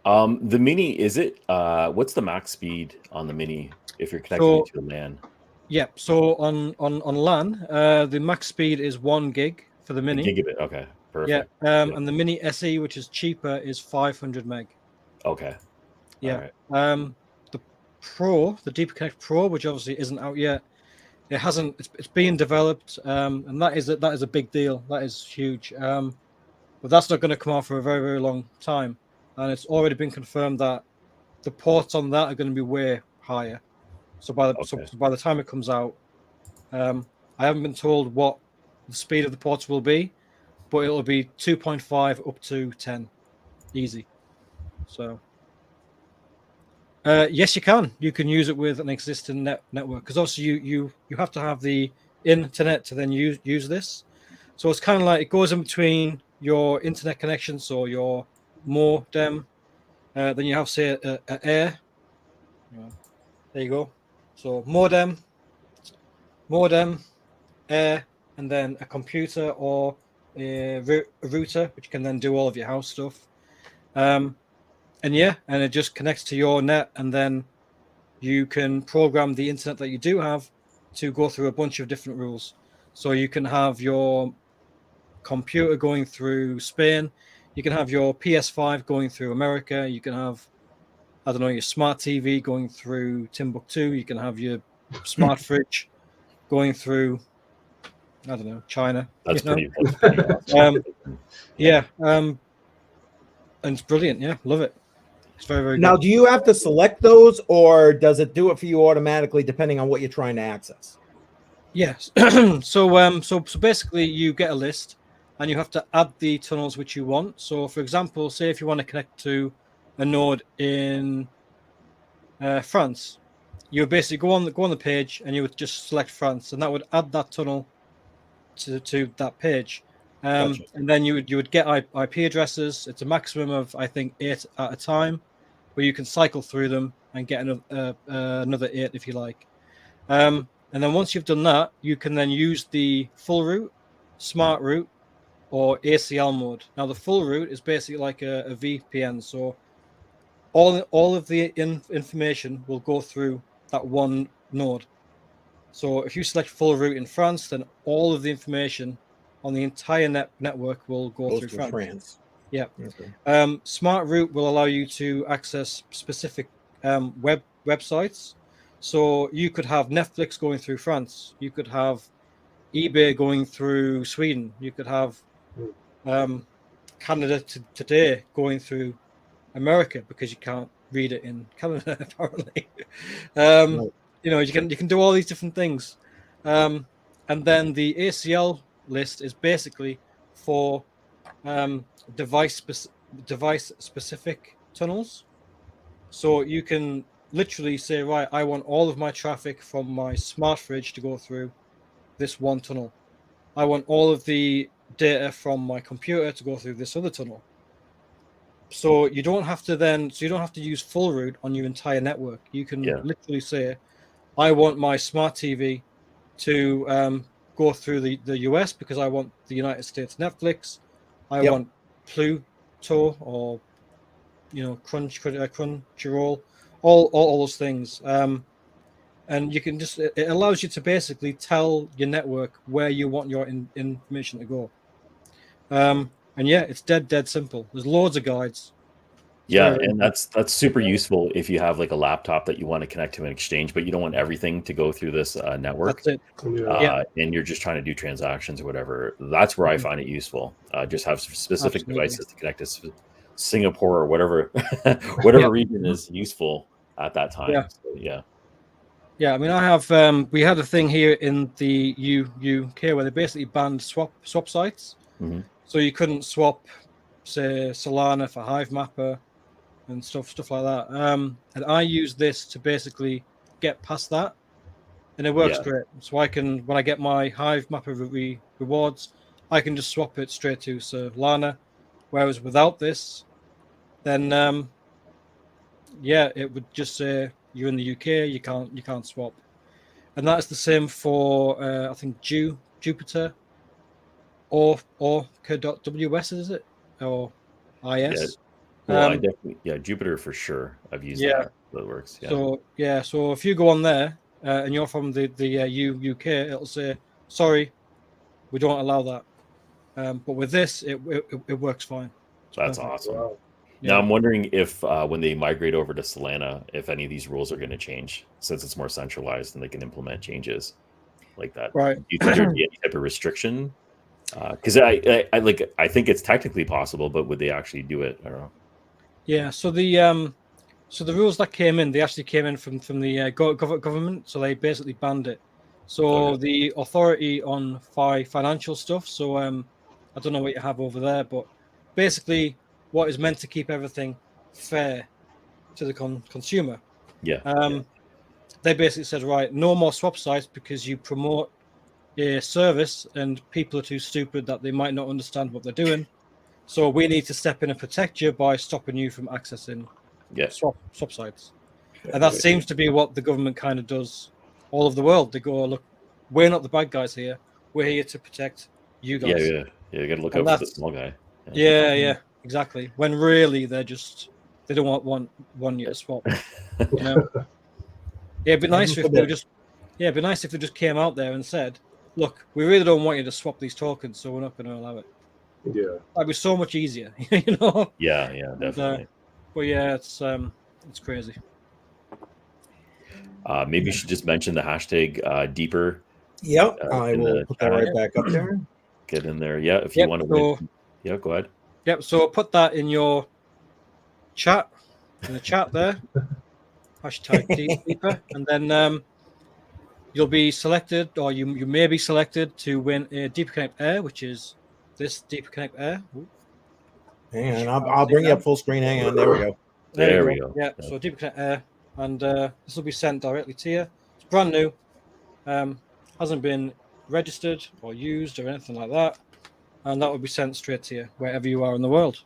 Speaker 3: The Mini, is it? What's the max speed on the Mini if you're connecting to a LAN?
Speaker 2: Yeah. So on LAN, the max speed is 1 gig for the Mini.
Speaker 3: Gigabit. Okay. Perfect.
Speaker 2: Yeah. And the Mini SE, which is cheaper, is 500 meg.
Speaker 3: Okay.
Speaker 2: Yeah. Right. The Pro, the Deeperconnect Pro, which obviously isn't out yet, it hasn't. It's being developed, and that is a big deal. That is huge. But that's not going to come out for a very, very long time, and it's already been confirmed that the ports on that are going to be way higher. So by the time it comes out, I haven't been told what the speed of the ports will be, but it'll be 2.5 up to 10, easy. So. Yes, you can. You can use it with an existing network, because obviously you have to have the internet to then use this. So it's kind of like it goes in between your internet connection, so your modem. Then you have, say, a Air. There you go. So modem, Air, and then a computer or a router, which can then do all of your house stuff. And it just connects to your net, and then you can program the internet that you do have to go through a bunch of different rules. So you can have your computer going through Spain, you can have your PS5 going through America, you can have, I don't know, your smart TV going through Timbuktu, you can have your smart fridge going through, I don't know, China.
Speaker 3: That's pretty
Speaker 2: awesome. And it's brilliant. Yeah, love it. It's very, very
Speaker 4: Now,
Speaker 2: good.
Speaker 4: do you have to select those, or does it do it for you automatically depending on what you're trying to access?
Speaker 2: Yes. So basically, you get a list, and you have to add the tunnels which you want. So, for example, say if you want to connect to a node in France, you would basically go on the page, and you would just select France, and that would add that tunnel to that page.
Speaker 4: Gotcha.
Speaker 2: And then you would get IP addresses. It's a maximum of, I think, 8 at a time, where you can cycle through them and get another 8 if you like. And then once you've done that, you can then use the full route, smart route, or ACL mode. Now, the full route is basically like a VPN. So all of the information will go through that one node. So if you select full route in France, then all of the information on the entire network will go through France. Yeah.
Speaker 4: Okay.
Speaker 2: Smart route will allow you to access specific websites. So you could have Netflix going through France. You could have eBay going through Sweden. You could have Canada Today going through America, because you can't read it in Canada apparently.
Speaker 4: Right.
Speaker 2: You know, you can do all these different things, and then the ACL list is basically for device specific tunnels. So you can literally say, right, I want all of my traffic from my smart fridge to go through this one tunnel. I want all of the data from my computer to go through this other tunnel. So you don't have to use full route on your entire network. You can literally say, I want my smart TV to go through the US because I want the United States Netflix. I want Pluto, or Crunchyroll, all those things. And you can just, it allows you to basically tell your network where you want your information to go. And yeah, it's dead simple. There's loads of guides.
Speaker 3: Yeah, and that's super useful if you have like a laptop that you want to connect to an exchange, but you don't want everything to go through this network.
Speaker 2: That's it.
Speaker 3: And you're just trying to do transactions or whatever. That's where I find it useful. Just have specific devices to connect to Singapore or whatever region is useful at that time.
Speaker 2: Yeah, I mean, I have. We had a thing here in the UK where they basically banned swap sites.
Speaker 3: Mm-hmm.
Speaker 2: So you couldn't swap, say, Solana for Hive Mapper and stuff like that. And I use this to basically get past that, and it works great. So I can, when I get my Hive Mapper rewards, I can just swap it straight to Solana. Whereas without this, then it would just say you're in the UK, you can't swap. And that's the same for I think Jupiter or .ws, is it, or IS?
Speaker 3: I definitely Jupiter for sure. I've used that. That works. Yeah.
Speaker 2: So if you go on there and you're from the UK, it'll say, sorry, we don't allow that. But with this, it works fine.
Speaker 3: That's awesome. Wow. Now I'm wondering if when they migrate over to Solana, if any of these rules are going to change, since it's more centralized and they can implement changes like that.
Speaker 2: Right.
Speaker 3: Do you think there'd be any type of restriction? Because I think it's technically possible, but would they actually do it? I don't know.
Speaker 2: Yeah. So the rules that came in, they actually came in from the government. So they basically banned it. So the authority on financial stuff. So I don't know what you have over there, but basically what is meant to keep everything fair to the consumer. They basically said, right, no more swap sites because you promote a service and people are too stupid that they might not understand what they're doing. So we need to step in and protect you by stopping you from accessing swap sites. And that seems to be what the government kind of does all over the world. They go, look, we're not the bad guys here. We're here to protect you guys.
Speaker 3: Yeah. You got to look out for the small guy.
Speaker 2: Yeah, exactly. When really they don't want you to swap. You know? It'd be nice if they just came out there and said, look, we really don't want you to swap these tokens, so we're not going to allow it.
Speaker 1: Yeah,
Speaker 2: that'd be so much easier, you know.
Speaker 3: Yeah, definitely.
Speaker 2: But yeah, it's crazy.
Speaker 3: Maybe you should just mention the hashtag Deeper.
Speaker 4: Yep, I will put that right back up there.
Speaker 3: Get in there, if you want to. Go ahead.
Speaker 2: Yep. So put that in your chat. in the chat there. Hashtag Deeper, and then you'll be selected, or you may be selected to win a Deeperconnect Air, which is this Deeperconnect Air. Ooh.
Speaker 4: Hang on, I'll bring you up full screen. Hang on, there we go.
Speaker 3: There we go.
Speaker 2: Yeah, so Deeperconnect Air, and this will be sent directly to you. It's brand new, hasn't been registered or used or anything like that, and that will be sent straight to you wherever you are in the world.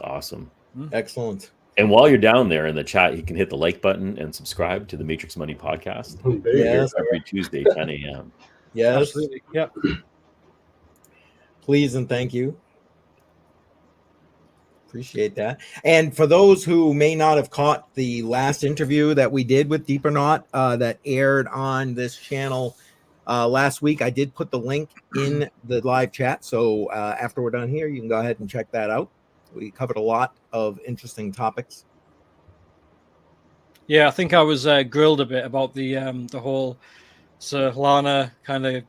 Speaker 3: Awesome.
Speaker 4: Excellent.
Speaker 3: And while you're down there in the chat, you can hit the like button and subscribe to the Matrix Money podcast.
Speaker 4: Yes.
Speaker 3: Every Tuesday, 10 a.m.
Speaker 4: Yes.
Speaker 2: Absolutely. Yep.
Speaker 4: Please and thank you. Appreciate that. And for those who may not have caught the last interview that we did with Deepernaut that aired on this channel last week, I did put the link in the live chat. So after we're done here, you can go ahead and check that out. We covered a lot of interesting topics.
Speaker 2: Yeah, I think I was grilled a bit about the whole Solana kind of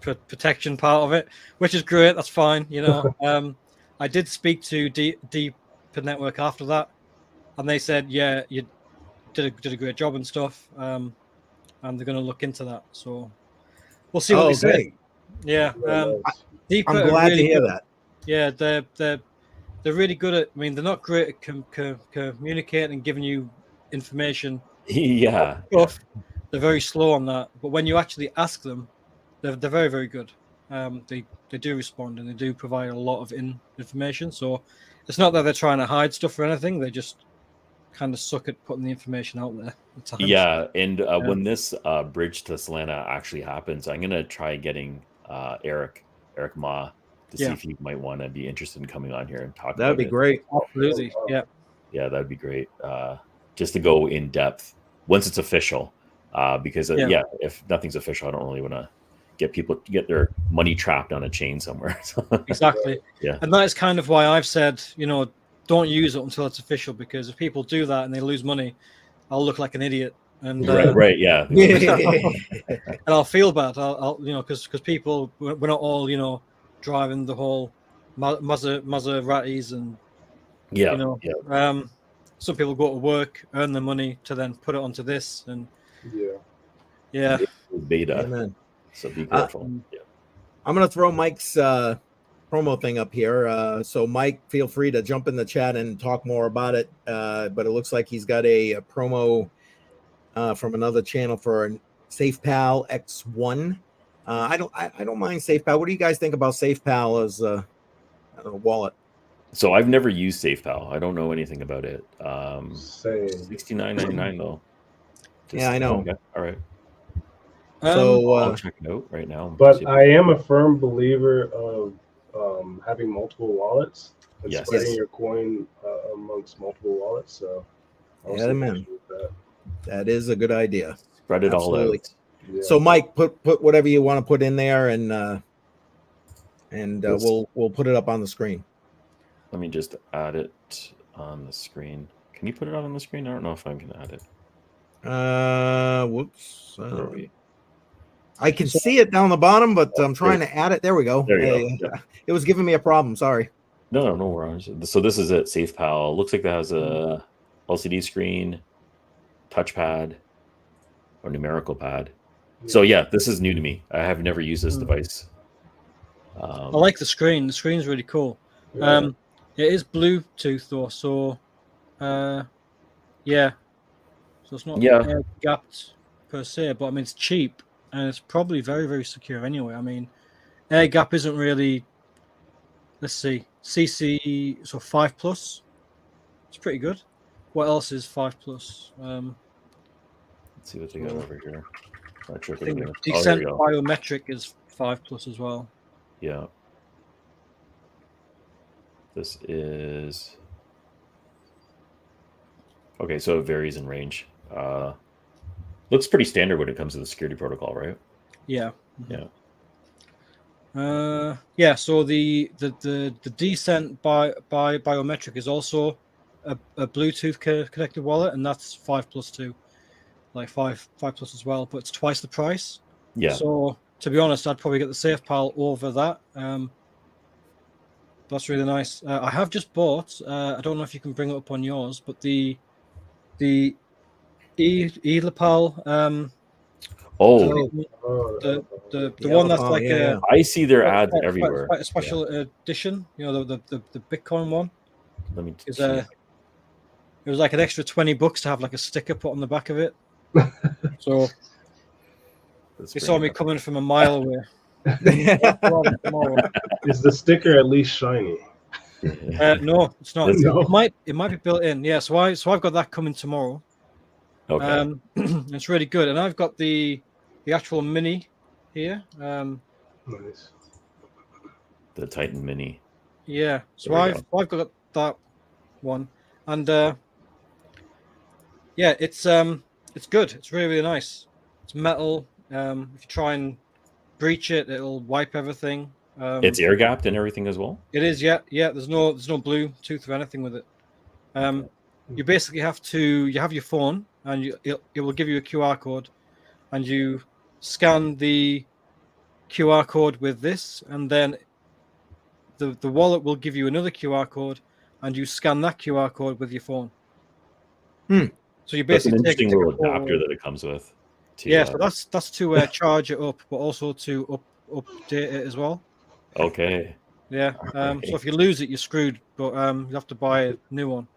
Speaker 2: protection part of it, which is great. That's fine. You know, I did speak to Deeper Network after that, and they said, yeah, you did a great job and stuff, and they're going to look into that. So we'll see what they say. Yeah, Deeper.
Speaker 4: I'm glad
Speaker 2: really
Speaker 4: to hear
Speaker 2: good.
Speaker 4: that.
Speaker 2: Yeah, they're really good at. I mean, they're not great at communicating and giving you information.
Speaker 3: Yeah.
Speaker 2: Stuff. They're very slow on that. But when you actually ask them, they're very, very good. They do respond and they do provide a lot of information. So it's not that they're trying to hide stuff or anything. They just kind of suck at putting the information out there at times.
Speaker 3: Yeah, and when this bridge to Solana actually happens, I'm gonna try getting Eric Ma to see if he might want to be interested in coming on here and talk.
Speaker 4: That'd be great.
Speaker 2: Absolutely. Yeah.
Speaker 3: Yeah, that'd be great. Just to go in depth once it's official, because if nothing's official, I don't really want to get people to get their money trapped on a chain somewhere.
Speaker 2: Exactly.
Speaker 3: Yeah,
Speaker 2: and that is kind of why I've said, you know, don't use it until it's official, because if people do that and they lose money, I'll look like an idiot. And
Speaker 3: right, yeah.
Speaker 2: And I'll feel bad. I'll you know, because people, we're not all, you know, driving the whole Maseratis and you know, some people go to work, earn the money to then put it onto this, and
Speaker 3: beta.
Speaker 4: Amen.
Speaker 3: So be careful.
Speaker 4: I'm gonna throw Mike's promo thing up here. So Mike, feel free to jump in the chat and talk more about it. But it looks like he's got a promo from another channel for SafePal X1. I don't mind SafePal. What do you guys think about SafePal as a wallet?
Speaker 3: So I've never used SafePal. I don't know anything about it. $69.99 though.
Speaker 4: I know.
Speaker 3: Okay. All right.
Speaker 4: So
Speaker 3: I'll check it out right now.
Speaker 1: But I am a firm believer of having multiple wallets and spreading your coin amongst multiple wallets. So
Speaker 4: that is a good idea.
Speaker 3: Spread it all out.
Speaker 4: Yeah. So Mike, put whatever you want to put in there, and we'll put it up on the screen.
Speaker 3: Let me just add it on the screen. Can you put it on the screen? I don't know if I can add it.
Speaker 4: Whoops. I can see it down the bottom, but I'm trying to add it. There we go.
Speaker 3: There you go. Yeah.
Speaker 4: It was giving me a problem. Sorry.
Speaker 3: No worries. So this is it. SafePal. Looks like that has a LCD screen, touchpad, or numerical pad. So yeah, this is new to me. I have never used this device.
Speaker 2: I like the screen. The screen's really cool. It is Bluetooth though, so so it's not air gapped per se, but I mean it's cheap and it's probably very, very secure anyway. I mean, air gap isn't really. Let's see, CC, so 5+. It's pretty good. What else is 5+? Let's
Speaker 3: see what they got over here.
Speaker 2: I think Descent Biometric is 5+ as well.
Speaker 3: Yeah. This is okay, so it varies in range. Looks pretty standard when it comes to the security protocol, right?
Speaker 2: Yeah.
Speaker 3: Yeah.
Speaker 2: So the Descent Biometric is also a Bluetooth connected wallet, and that's 5+ too, like 5+ as well, but it's twice the price. Yeah. So to be honest, I'd probably get the SafePal over that. That's really nice. I have just bought. I don't know if you can bring it up on yours, but the Lapal,
Speaker 3: Oh,
Speaker 2: the one that's like
Speaker 4: yeah.
Speaker 3: I see their ads everywhere.
Speaker 2: quite a special edition. You know, the Bitcoin one.
Speaker 3: Let me
Speaker 2: Is
Speaker 3: see.
Speaker 2: it was like an extra $20 to have like a sticker put on the back of it. So
Speaker 3: Let's
Speaker 2: they
Speaker 3: bring
Speaker 2: saw
Speaker 3: it
Speaker 2: me
Speaker 3: up.
Speaker 2: coming from a mile away.
Speaker 1: Is the sticker at least shiny?
Speaker 2: No, it's not.
Speaker 1: No.
Speaker 2: It might be built in. Yeah, so I've got that coming tomorrow.
Speaker 3: Okay.
Speaker 2: It's really good, and I've got the actual mini here.
Speaker 1: Nice.
Speaker 3: The Titan Mini.
Speaker 2: Yeah, so
Speaker 3: There we
Speaker 2: I've got that one, and yeah, it's good. It's really, really nice. It's metal. If you try and breach it, it'll wipe everything.
Speaker 3: It's air gapped and everything as well.
Speaker 2: It is, yeah. There's no Bluetooth or anything with it. You basically have your phone, and it will give you a QR code, and you scan the QR code with this, and then the wallet will give you another QR code, and you scan that QR code with your phone. So you
Speaker 3: That's an
Speaker 2: basically
Speaker 3: interesting little adapter that it comes with.
Speaker 2: Yeah, so that's to charge it up, but also to update it as well.
Speaker 3: Okay.
Speaker 2: Yeah. So if you lose it, you're screwed. But you have to buy a new one.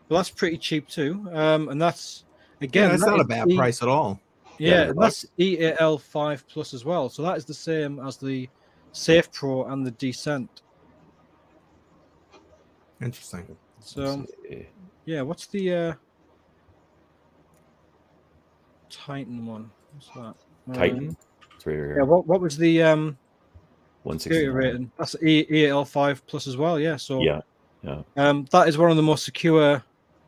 Speaker 2: But that's pretty cheap too. And that's again,
Speaker 4: that's not a bad price at all.
Speaker 2: Yeah, and that's EAL 5 Plus as well. So that is the same as the Safe Pro and the Descent.
Speaker 4: Interesting.
Speaker 2: So yeah, what's the Titan one? What's that?
Speaker 3: Titan. It's right here.
Speaker 2: Yeah. What was the
Speaker 3: 169
Speaker 2: rating? That's EAL 5 Plus as well. Yeah. So
Speaker 3: yeah.
Speaker 2: That is one of the most secure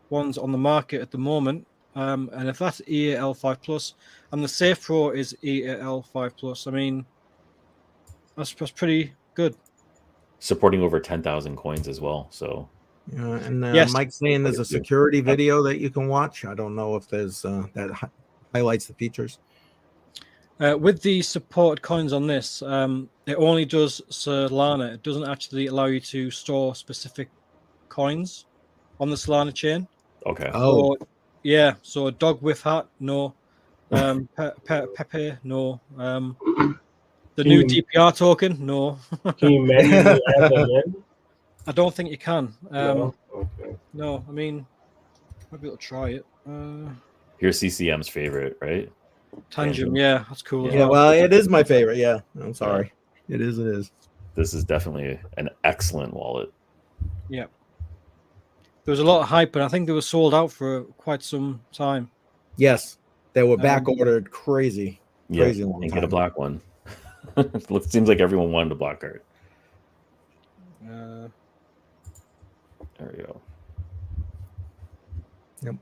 Speaker 2: ones on the market at the moment. And if that's EAL 5 Plus and the Safe Pro is EAL 5 Plus, I mean, that's pretty good.
Speaker 3: Supporting over 10,000 coins as well. So
Speaker 4: yeah, and
Speaker 2: yes.
Speaker 4: Mike's saying there's a security video that you can watch. I don't know if there's that highlights the features.
Speaker 2: With the supported coins on this, it only does Solana. It doesn't actually allow you to store specific coins on the Solana chain.
Speaker 3: okay.
Speaker 2: So, yeah. So dog with hat, no. Pepe, no. The new DPR token, no.
Speaker 1: Can you manually add them in?
Speaker 2: I don't think you can.
Speaker 1: No. Okay.
Speaker 2: No, I mean, maybe I'll try it.
Speaker 3: Here's CCM's favorite, right?
Speaker 2: Tangent, yeah, that's cool.
Speaker 4: Yeah, well, it is my favorite. Yeah, I'm sorry. Yeah. It is.
Speaker 3: This is definitely an excellent wallet.
Speaker 2: Yeah. There was a lot of hype, and I think they were sold out for quite some time.
Speaker 4: Yes, they were back ordered crazy long time.
Speaker 3: And get a black one. It seems like everyone wanted a black card.
Speaker 2: There
Speaker 3: we go.
Speaker 4: Yep.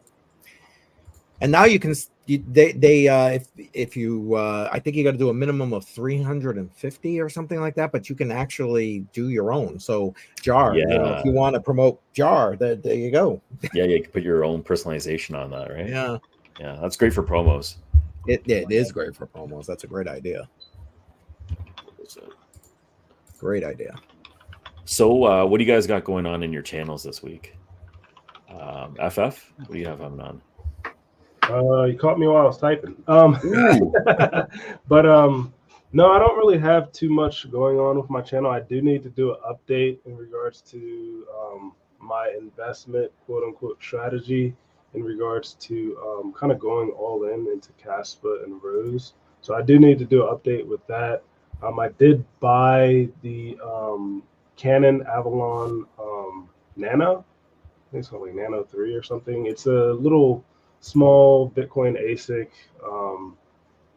Speaker 4: And now you can if you I think you got to do a minimum of 350 or something like that, but you can actually do your own. So jar, if you want to promote jar, there you go.
Speaker 3: Yeah, you can put your own personalization on that, right?
Speaker 4: Yeah,
Speaker 3: that's great for promos.
Speaker 4: It is great for promos. That's a great idea. Great idea.
Speaker 3: So what do you guys got going on in your channels this week? FF, what do you have coming on?
Speaker 1: You caught me while I was typing. But no, I don't really have too much going on with my channel. I do need to do an update in regards to my investment, quote unquote, strategy in regards to kind of going all in into Caspa and Rose. So I do need to do an update with that. I did buy the Canon Avalon Nano. I think it's called like Nano 3 or something. It's a little small Bitcoin ASIC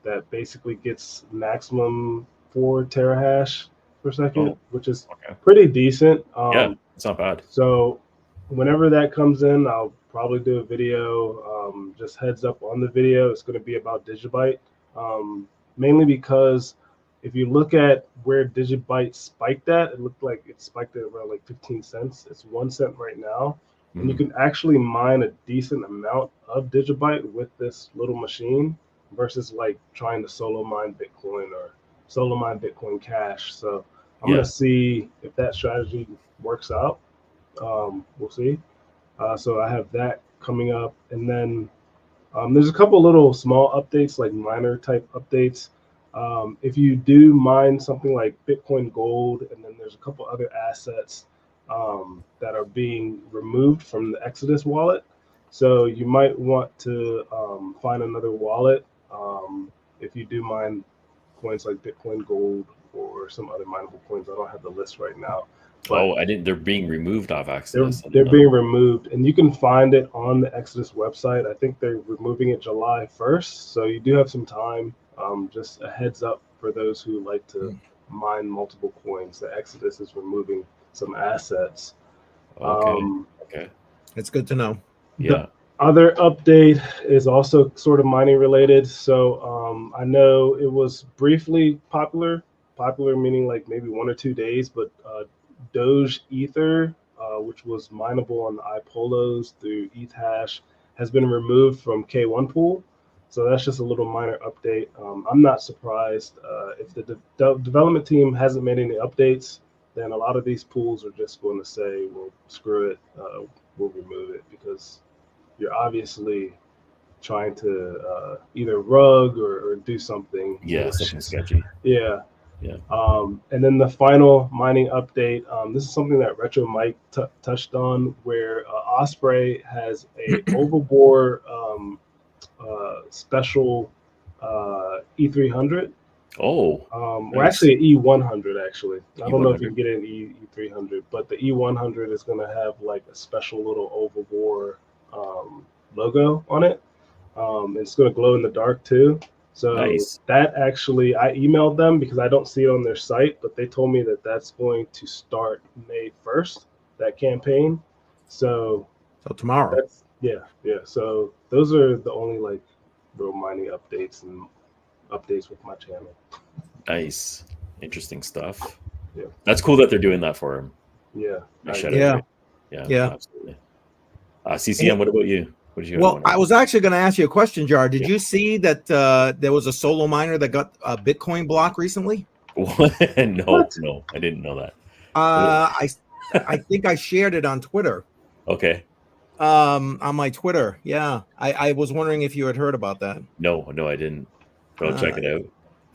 Speaker 1: that basically gets maximum 4 terahash per second, which is pretty decent.
Speaker 3: Yeah, it's not bad.
Speaker 1: So whenever that comes in, I'll probably do a video. Just heads up on the video, it's going to be about Digibyte, mainly because if you look at where Digibyte spiked at, it looked like it spiked at around like 15 cents. It's 1 cent right now. And you can actually mine a decent amount of Digibyte with this little machine versus like trying to solo mine Bitcoin or solo mine Bitcoin Cash. So I'm going to see if that strategy works out. We'll see. So I have that coming up. And then there's a couple little small updates, like minor type updates. If you do mine something like Bitcoin Gold, and then there's a couple other assets that are being removed from the Exodus wallet. So you might want to find another wallet if you do mine coins like Bitcoin Gold or some other mineable coins. I don't have the list right now.
Speaker 3: But I didn't. They're being removed off Exodus.
Speaker 1: They're being removed, and you can find it on the Exodus website. I think they're removing it July 1st, so you do have some time. Just a heads up for those who like to mine multiple coins. The Exodus is removing some assets.
Speaker 3: Okay.
Speaker 4: It's good to know.
Speaker 3: Yeah.
Speaker 1: The other update is also sort of mining related. So I know it was briefly popular meaning like maybe 1 or 2 days, but Doge Ether, which was mineable on the iPolos through ETH has been removed from K1 pool. So that's just a little minor update. I'm not surprised. If the development team hasn't made any updates, then a lot of these pools are just going to say, well, screw it, we'll remove it, because you're obviously trying to either rug or do something.
Speaker 3: Yeah, something sketchy.
Speaker 1: Yeah.
Speaker 3: Yeah.
Speaker 1: And then the final mining update, this is something that Retro Mike touched on, where Osprey has a overbore special E300. Or actually an E100 actually. I don't know if you can get an E300, but the E100 is going to have like a special little overbore logo on it. It's going to glow in the dark too. So that actually, I emailed them because I don't see it on their site, but they told me that that's going to start May 1st, that campaign. So
Speaker 4: tomorrow.
Speaker 1: Yeah. So those are the only like real mining updates and updates with my channel.
Speaker 3: Nice. Interesting stuff.
Speaker 1: Yeah.
Speaker 3: That's cool that they're doing that for him.
Speaker 1: Yeah.
Speaker 3: Yeah, absolutely. CCM, what about you? What did you
Speaker 4: Well, I was actually going to ask you a question, Jar. Did you see that there was a solo miner that got a Bitcoin block recently?
Speaker 3: No, I didn't know that.
Speaker 4: I think I shared it on Twitter.
Speaker 3: Okay.
Speaker 4: On my Twitter. Yeah. I was wondering if you had heard about that.
Speaker 3: No, I didn't. Go check it out.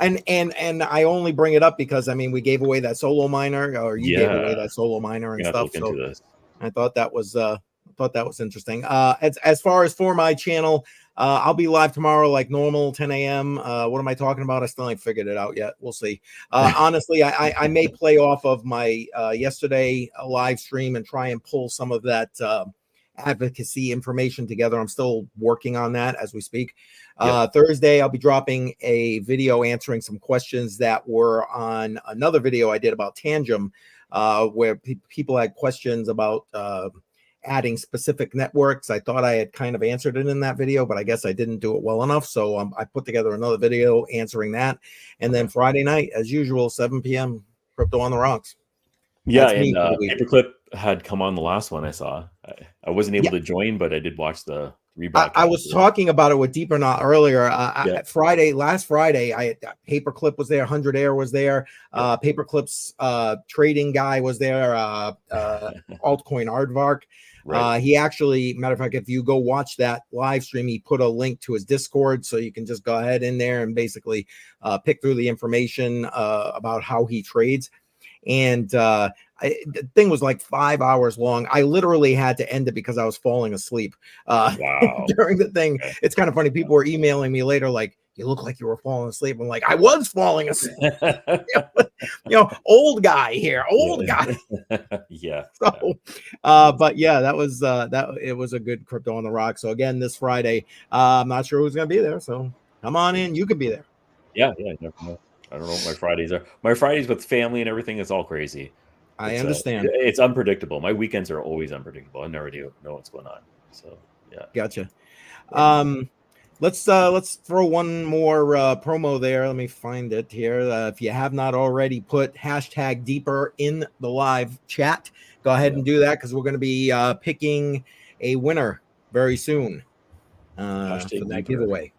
Speaker 4: And I only bring it up because we gave away that solo miner, or you gave away that solo miner and stuff. So I thought that was interesting. As far as for my channel, I'll be live tomorrow like normal, 10 a.m. What am I talking about? I still ain't figured it out yet. We'll see. Honestly, I may play off of my yesterday live stream and try and pull some of that advocacy information together. I'm still working on that as we speak. Thursday, I'll be dropping a video answering some questions that were on another video I did about Tangem, where people had questions about adding specific networks. I thought I had kind of answered it in that video, but I guess I didn't do it well enough. So I put together another video answering that. And then Friday night, as usual, 7 p.m., Crypto on the Rocks.
Speaker 3: Yeah, and Paperclip had come on the last one I saw. I wasn't able to join, but I did watch the rebroadcast.
Speaker 4: I was talking about it with Deepernaut earlier. Last Friday, Paperclip was there, 100 Air was there, Paperclip's trading guy was there, altcoin Aardvark. Right. He actually, matter of fact, if you go watch that live stream, he put a link to his Discord, so you can just go ahead in there and basically pick through the information about how he trades. And the thing was like 5 hours long. I literally had to end it because I was falling asleep during the thing. Okay. It's kind of funny. People were emailing me later like, you look like you were falling asleep. I'm like, I was falling asleep. Old guy here, guy.
Speaker 3: Yeah.
Speaker 4: So, but yeah, that was it was a good Crypto on the Rock. So again, this Friday, I'm not sure who's going to be there. So come on in. You could be there.
Speaker 3: Yeah. Never know. I don't know what my Fridays are. My Fridays with family and everything is all crazy.
Speaker 4: I understand.
Speaker 3: It's unpredictable. My weekends are always unpredictable. I never do know what's going on. So yeah.
Speaker 4: Gotcha. Let's throw one more promo there. Let me find it here. If you have not already put hashtag Deeper in the live chat, go ahead and do that, because we're going to be picking a winner very soon for that giveaway.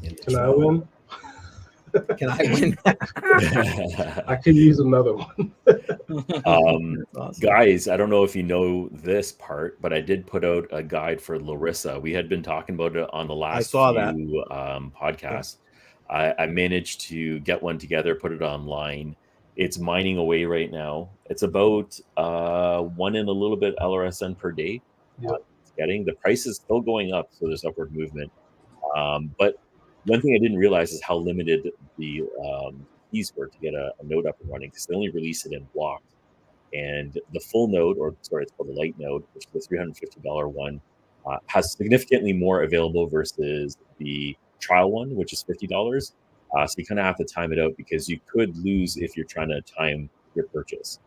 Speaker 1: Can I win?
Speaker 4: Can I win?
Speaker 1: I could use another one.
Speaker 4: Awesome.
Speaker 3: Guys, I don't know if you know this part, but I did put out a guide for Larissa. We had been talking about it on the last
Speaker 4: saw
Speaker 3: few podcasts. I managed to get one together, put it online. It's mining away right now. It's about 1 and a little bit LRSN per day.
Speaker 1: Yep.
Speaker 3: It's getting the price is still going up, so there's upward movement. But one thing I didn't realize is how limited the fees were to get a node up and running, because they only release it in blocks. And the full node, or sorry, it's called the light node, which is the $350 one, has significantly more available versus the trial one, which is $50. So you kind of have to time it out, because you could lose if you're trying to time your purchase.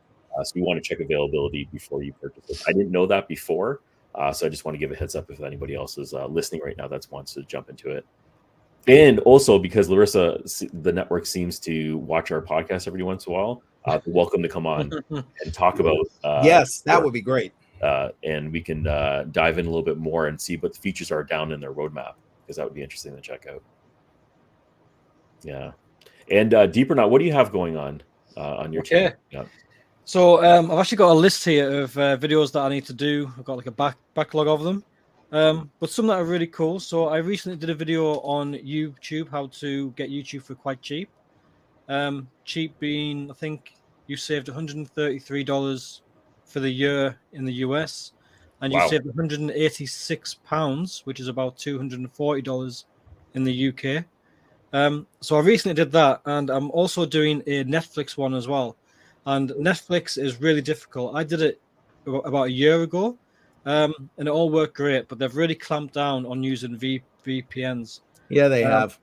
Speaker 3: So you want to check availability before you purchase it. I didn't know that before, so I just want to give a heads up if anybody else is listening right now that wants to jump into it. And also, because Larissa, the network seems to watch our podcast every once in a while, welcome to come on and talk about.
Speaker 4: Yes, that would be great.
Speaker 3: And we can dive in a little bit more and see what the features are down in their roadmap, because that would be interesting to check out. Yeah. And Deepernaut, what do you have going on your channel? Yeah.
Speaker 2: So I've actually got a list here of videos that I need to do. I've got like a backlog of them. But some that are really cool. So I recently did a video on YouTube, how to get YouTube for quite cheap. Cheap being, I think you saved $133 for the year in the US, and you saved £186, which is about $240 in the UK. So I recently did that, and I'm also doing a Netflix one as well. And Netflix is really difficult. I did it about a year ago. And it all worked great, but they've really clamped down on using VPNs.
Speaker 4: Yeah, they have.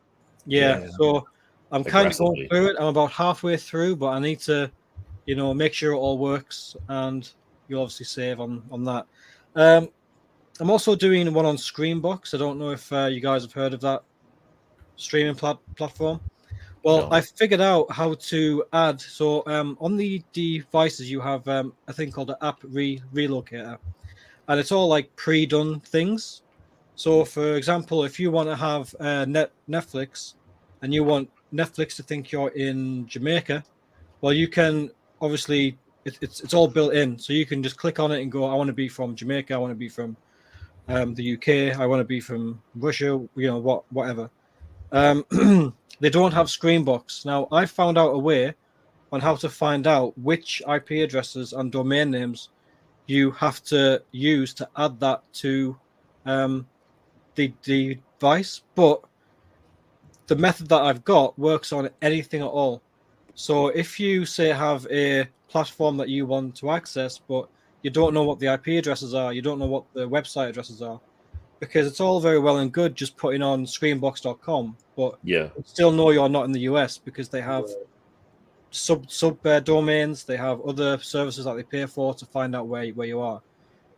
Speaker 2: Yeah, so I'm kind of going through it. I'm about halfway through, but I need to, make sure it all works, and you'll obviously save on that. I'm also doing one on Screenbox. I don't know if you guys have heard of that streaming platform. Well, no. I figured out how to add. So on the devices, you have a thing called the app relocator. And it's all like pre-done things. So, for example, if you want to have Netflix and you want Netflix to think you're in Jamaica, well, you can obviously, it's all built in. So you can just click on it and go, I want to be from Jamaica. I want to be from the UK. I want to be from Russia, whatever. They don't have Screenbox. Now, I found out a way on how to find out which IP addresses and domain names you have to use to add that to the device, but the method that I've got works on anything at all. So if you say have a platform that you want to access, but you don't know what the IP addresses are, you don't know what the website addresses are, because it's all very well and good just putting on screenbox.com, but you still know you're not in the US, because they have sub domains, they have other services that they pay for to find out where you are,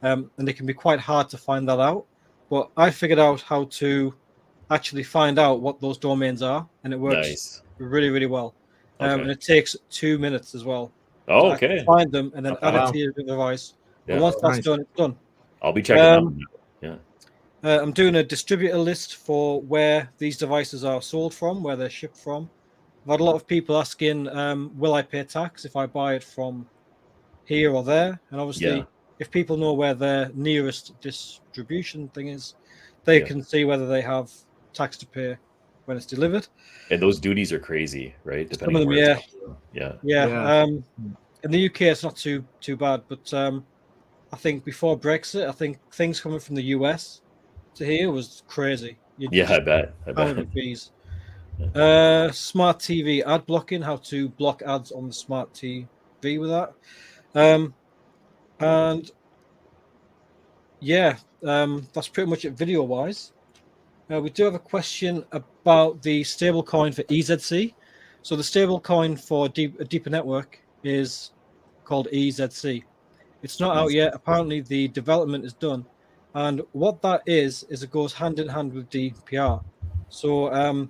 Speaker 2: and they can be quite hard to find that out. But I figured out how to actually find out what those domains are, and it works really, really well. And it takes 2 minutes as well.
Speaker 3: Oh, okay.
Speaker 2: Find them and then add it to your device. And once that's done, it's done.
Speaker 3: I'll be checking them. Yeah.
Speaker 2: I'm doing a distributor list for where these devices are sold from, where they're shipped from. I've had a lot of people asking, will I pay tax if I buy it from here or there? And obviously, if people know where their nearest distribution thing is, they can see whether they have tax to pay when it's delivered.
Speaker 3: And those duties are crazy, right?
Speaker 2: Depending on where it's in the UK, it's not too bad, but I think before Brexit, I think things coming from the US to here was crazy.
Speaker 3: I bet.
Speaker 2: Fees. Smart TV ad blocking, how to block ads on the smart TV with that. That's pretty much it video wise. We do have a question about the stablecoin for EZC. So the stablecoin for Deeper Network is called EZC. It's not out yet. Apparently the development is done. And what that is it goes hand in hand with DPR. So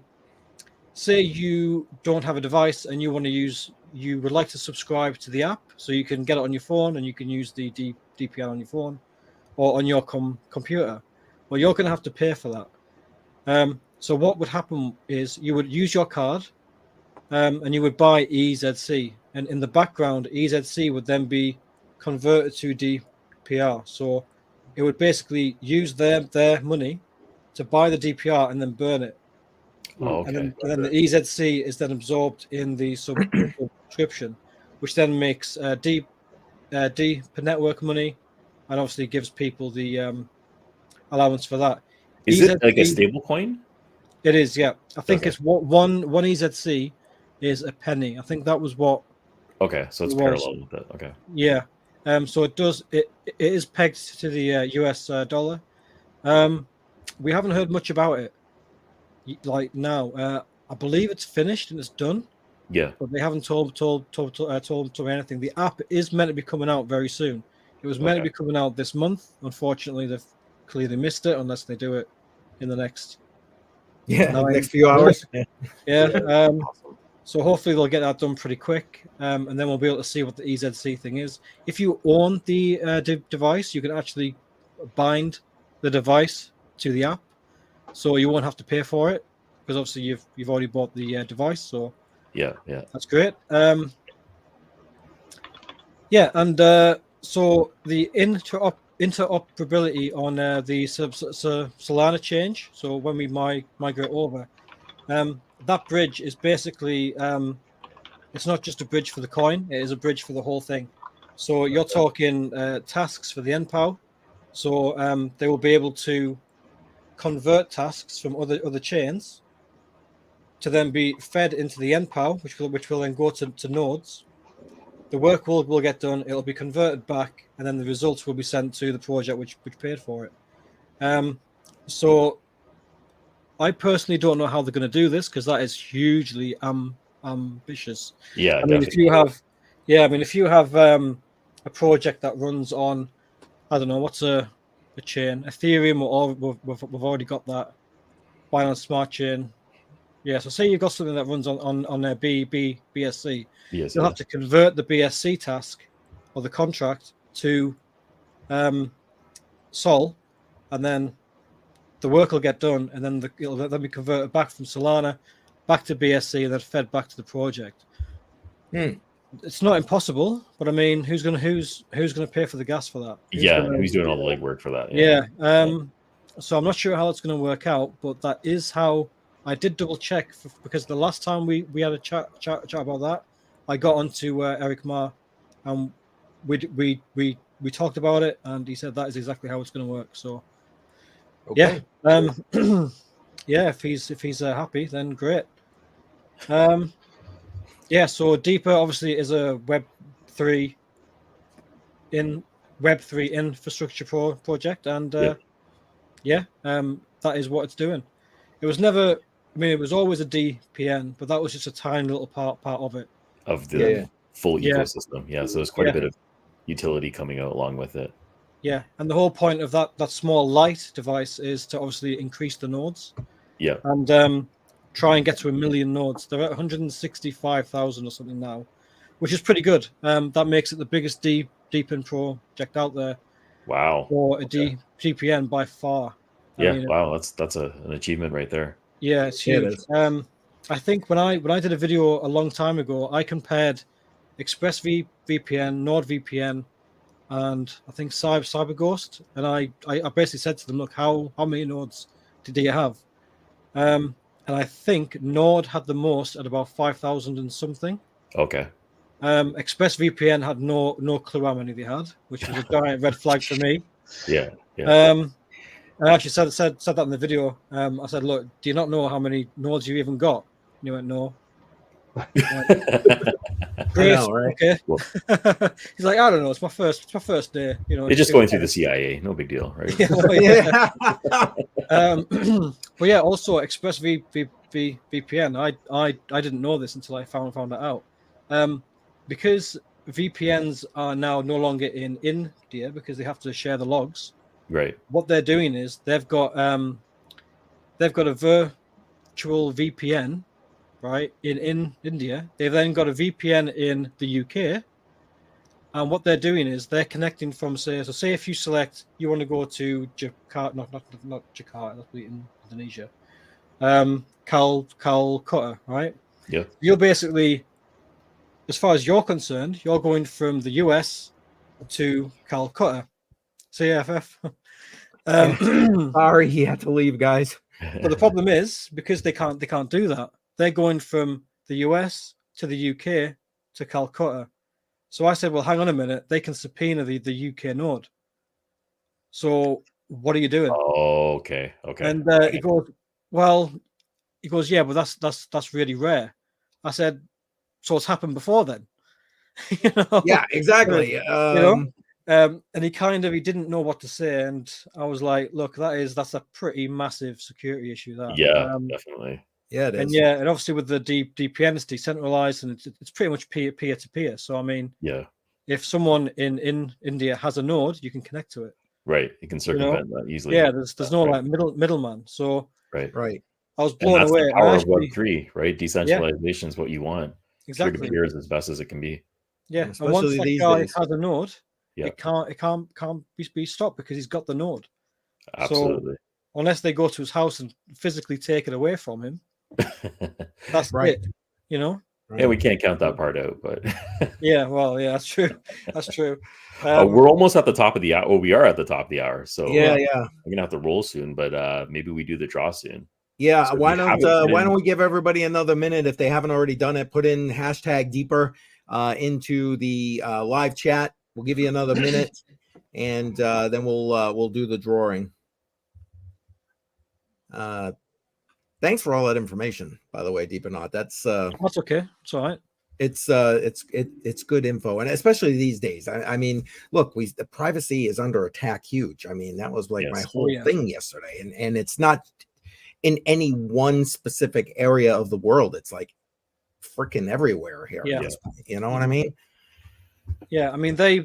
Speaker 2: say you don't have a device and you would like to subscribe to the app, so you can get it on your phone and you can use the DPR on your phone or on your computer. Well, you're going to have to pay for that. So what would happen is you would use your card and you would buy EZC, and in the background, EZC would then be converted to DPR. So it would basically use their money to buy the DPR and then burn it.
Speaker 3: Okay.
Speaker 2: And then the EZC is then absorbed in the subscription, which then makes deep network money, and obviously gives people the allowance for that.
Speaker 3: Is it like a stable coin?
Speaker 2: It is, yeah. I think it's one EZC is a penny. I think that was what.
Speaker 3: Okay, so it's parallel with that. Okay.
Speaker 2: Yeah. So it is pegged to the US dollar. We haven't heard much about it. Like now, I believe it's finished and it's done.
Speaker 3: Yeah.
Speaker 2: But they haven't told me anything. The app is meant to be coming out very soon. It was meant to be coming out this month. Unfortunately, they've clearly missed it unless they do it in the next
Speaker 4: next few hours.
Speaker 2: Yeah. So hopefully they'll get that done pretty quick, and then we'll be able to see what the EZC thing is. If you own the device, you can actually bind the device to the app, so you won't have to pay for it because obviously you've already bought the device. So
Speaker 3: yeah,
Speaker 2: that's great. And so the interoperability on the Solana change. So when we migrate over, that bridge is basically it's not just a bridge for the coin; it is a bridge for the whole thing. So you're talking tasks for the NPOW. So they will be able to convert tasks from other chains to then be fed into the NPOW, which will then go to nodes. The work will get done. It'll be converted back, and then the results will be sent to the project which paid for it. So I personally don't know how they're going to do this because that is hugely ambitious.
Speaker 3: Yeah,
Speaker 2: I mean, if you have a project that runs on, I don't know, what's a chain, Ethereum, or we've already got that. Binance Smart Chain. Yeah, so say you've got something that runs on their BSC. You'll have to convert the BSC task or the contract to Sol, and then the work will get done, and then it'll then be converted back from Solana back to BSC and then fed back to the project. It's not impossible, but I mean, who's gonna pay for the gas for that?
Speaker 3: Who's doing all the legwork for that?
Speaker 2: Yeah. So I'm not sure how it's going to work out, but that is how I did double check because the last time we had a chat about that, I got onto Eric Ma, and we talked about it, and he said that is exactly how it's going to work. So yeah, if he's happy, then great. So Deeper obviously is a Web3 infrastructure project, and that is what it's doing. It was never, I mean, it was always a DPN, but that was just a tiny little part of it.
Speaker 3: Of the full ecosystem. Yeah, so there's quite a bit of utility coming out along with it.
Speaker 2: Yeah, and the whole point of that small light device is to obviously increase the nodes.
Speaker 3: Yeah.
Speaker 2: And try and get to 1 million nodes. They're at 165,000 or something now, which is pretty good. That makes it the biggest DeepIn project out there.
Speaker 3: Wow.
Speaker 2: For a DPN by far.
Speaker 3: I mean, wow, that's an achievement right there.
Speaker 2: Yeah, it's huge. I think when I did a video a long time ago, I compared ExpressVPN, NordVPN, and I think CyberGhost, and I basically said to them, look, how many nodes do you have? And I think Nord had the most at about 5,000 and something.
Speaker 3: Okay.
Speaker 2: ExpressVPN had no clue how many they had, which was a giant red flag for me.
Speaker 3: Yeah.
Speaker 2: I actually said that in the video. I said, look, do you not know how many nodes you even got? And he went, no. Great.
Speaker 4: Know, right?
Speaker 2: Okay. Well, he's like, I don't know. It's my first day. You know,
Speaker 3: it's just going through the CIA. No big deal, right?
Speaker 2: But yeah, also ExpressVPN. I didn't know this until I found that out. Because VPNs are now no longer in India because they have to share the logs.
Speaker 3: Right.
Speaker 2: What they're doing is they've got a virtual VPN, right, in India. They've then got a VPN in the UK, and what they're doing is they're connecting from say if you select you want to go to Jakarta, not Jakarta, that's in Indonesia, Calcutta, right?
Speaker 3: Yeah.
Speaker 2: You're basically, as far as you're concerned, you're going from the US to Calcutta, CFF.
Speaker 4: Sorry, he had to leave, guys.
Speaker 2: But the problem is, because they can't do that. They're going from the US to the UK to Calcutta. So I said, well, hang on a minute. They can subpoena the UK node. So what are you doing?
Speaker 3: Oh, okay.
Speaker 2: And he goes, yeah, but that's really rare. I said, so it's happened before then. You know?
Speaker 4: Yeah, exactly.
Speaker 2: And he didn't know what to say, and I was like, look, that's a pretty massive security issue. That
Speaker 3: Definitely.
Speaker 4: Yeah, it is.
Speaker 2: And obviously with the DPN, it's decentralized, and it's pretty much peer to peer. So I mean, if someone in India has a node, you can connect to it.
Speaker 3: Right, you can circumvent that easily.
Speaker 2: Yeah, there's no like middleman. So
Speaker 3: right.
Speaker 2: I was blown away.
Speaker 3: The power of Web3, right? Decentralization is what you want.
Speaker 2: Exactly.
Speaker 3: Peer-to-peer is as best as it can be.
Speaker 2: Yeah, and once that guy has a node, it can't be stopped because he's got the node.
Speaker 3: Absolutely.
Speaker 2: So, unless they go to his house and physically take it away from him, that's
Speaker 4: right.
Speaker 2: it. You know.
Speaker 3: Yeah, we can't count that part out, but
Speaker 2: that's true. That's true.
Speaker 3: We're almost at the top of the hour. Oh, we are at the top of the hour. So
Speaker 4: we're
Speaker 3: gonna have to roll soon, but maybe we do the draw soon.
Speaker 4: Yeah, so why don't we give everybody another minute if they haven't already done it? Put in hashtag Deeper into the live chat. We'll give you another minute, and then we'll do the drawing. Thanks for all that information, by the way, Deepernaut. That's
Speaker 2: okay. It's all right.
Speaker 4: It's good info, and especially these days. I mean, look, the privacy is under attack, huge. I mean, that was like my whole thing yesterday, and it's not in any one specific area of the world. It's like freaking everywhere here.
Speaker 2: Yeah.
Speaker 4: You know what I mean?
Speaker 2: Yeah, I mean they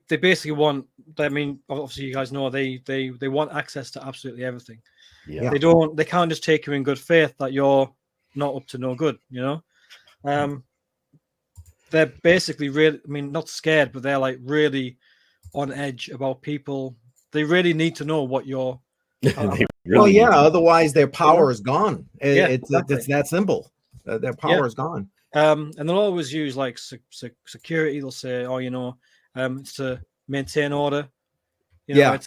Speaker 2: basically want. I mean, obviously you guys know they want access to absolutely everything.
Speaker 3: Yeah.
Speaker 2: They can't just take you in good faith that you're not up to no good. You know, they're basically really. I mean, not scared, but they're like really on edge about people. They really need to know what you're.
Speaker 4: Otherwise their power is gone. It's that simple. Their power is gone.
Speaker 2: And they'll always use like security. They'll say, "Oh, you know, it's to maintain order." You know,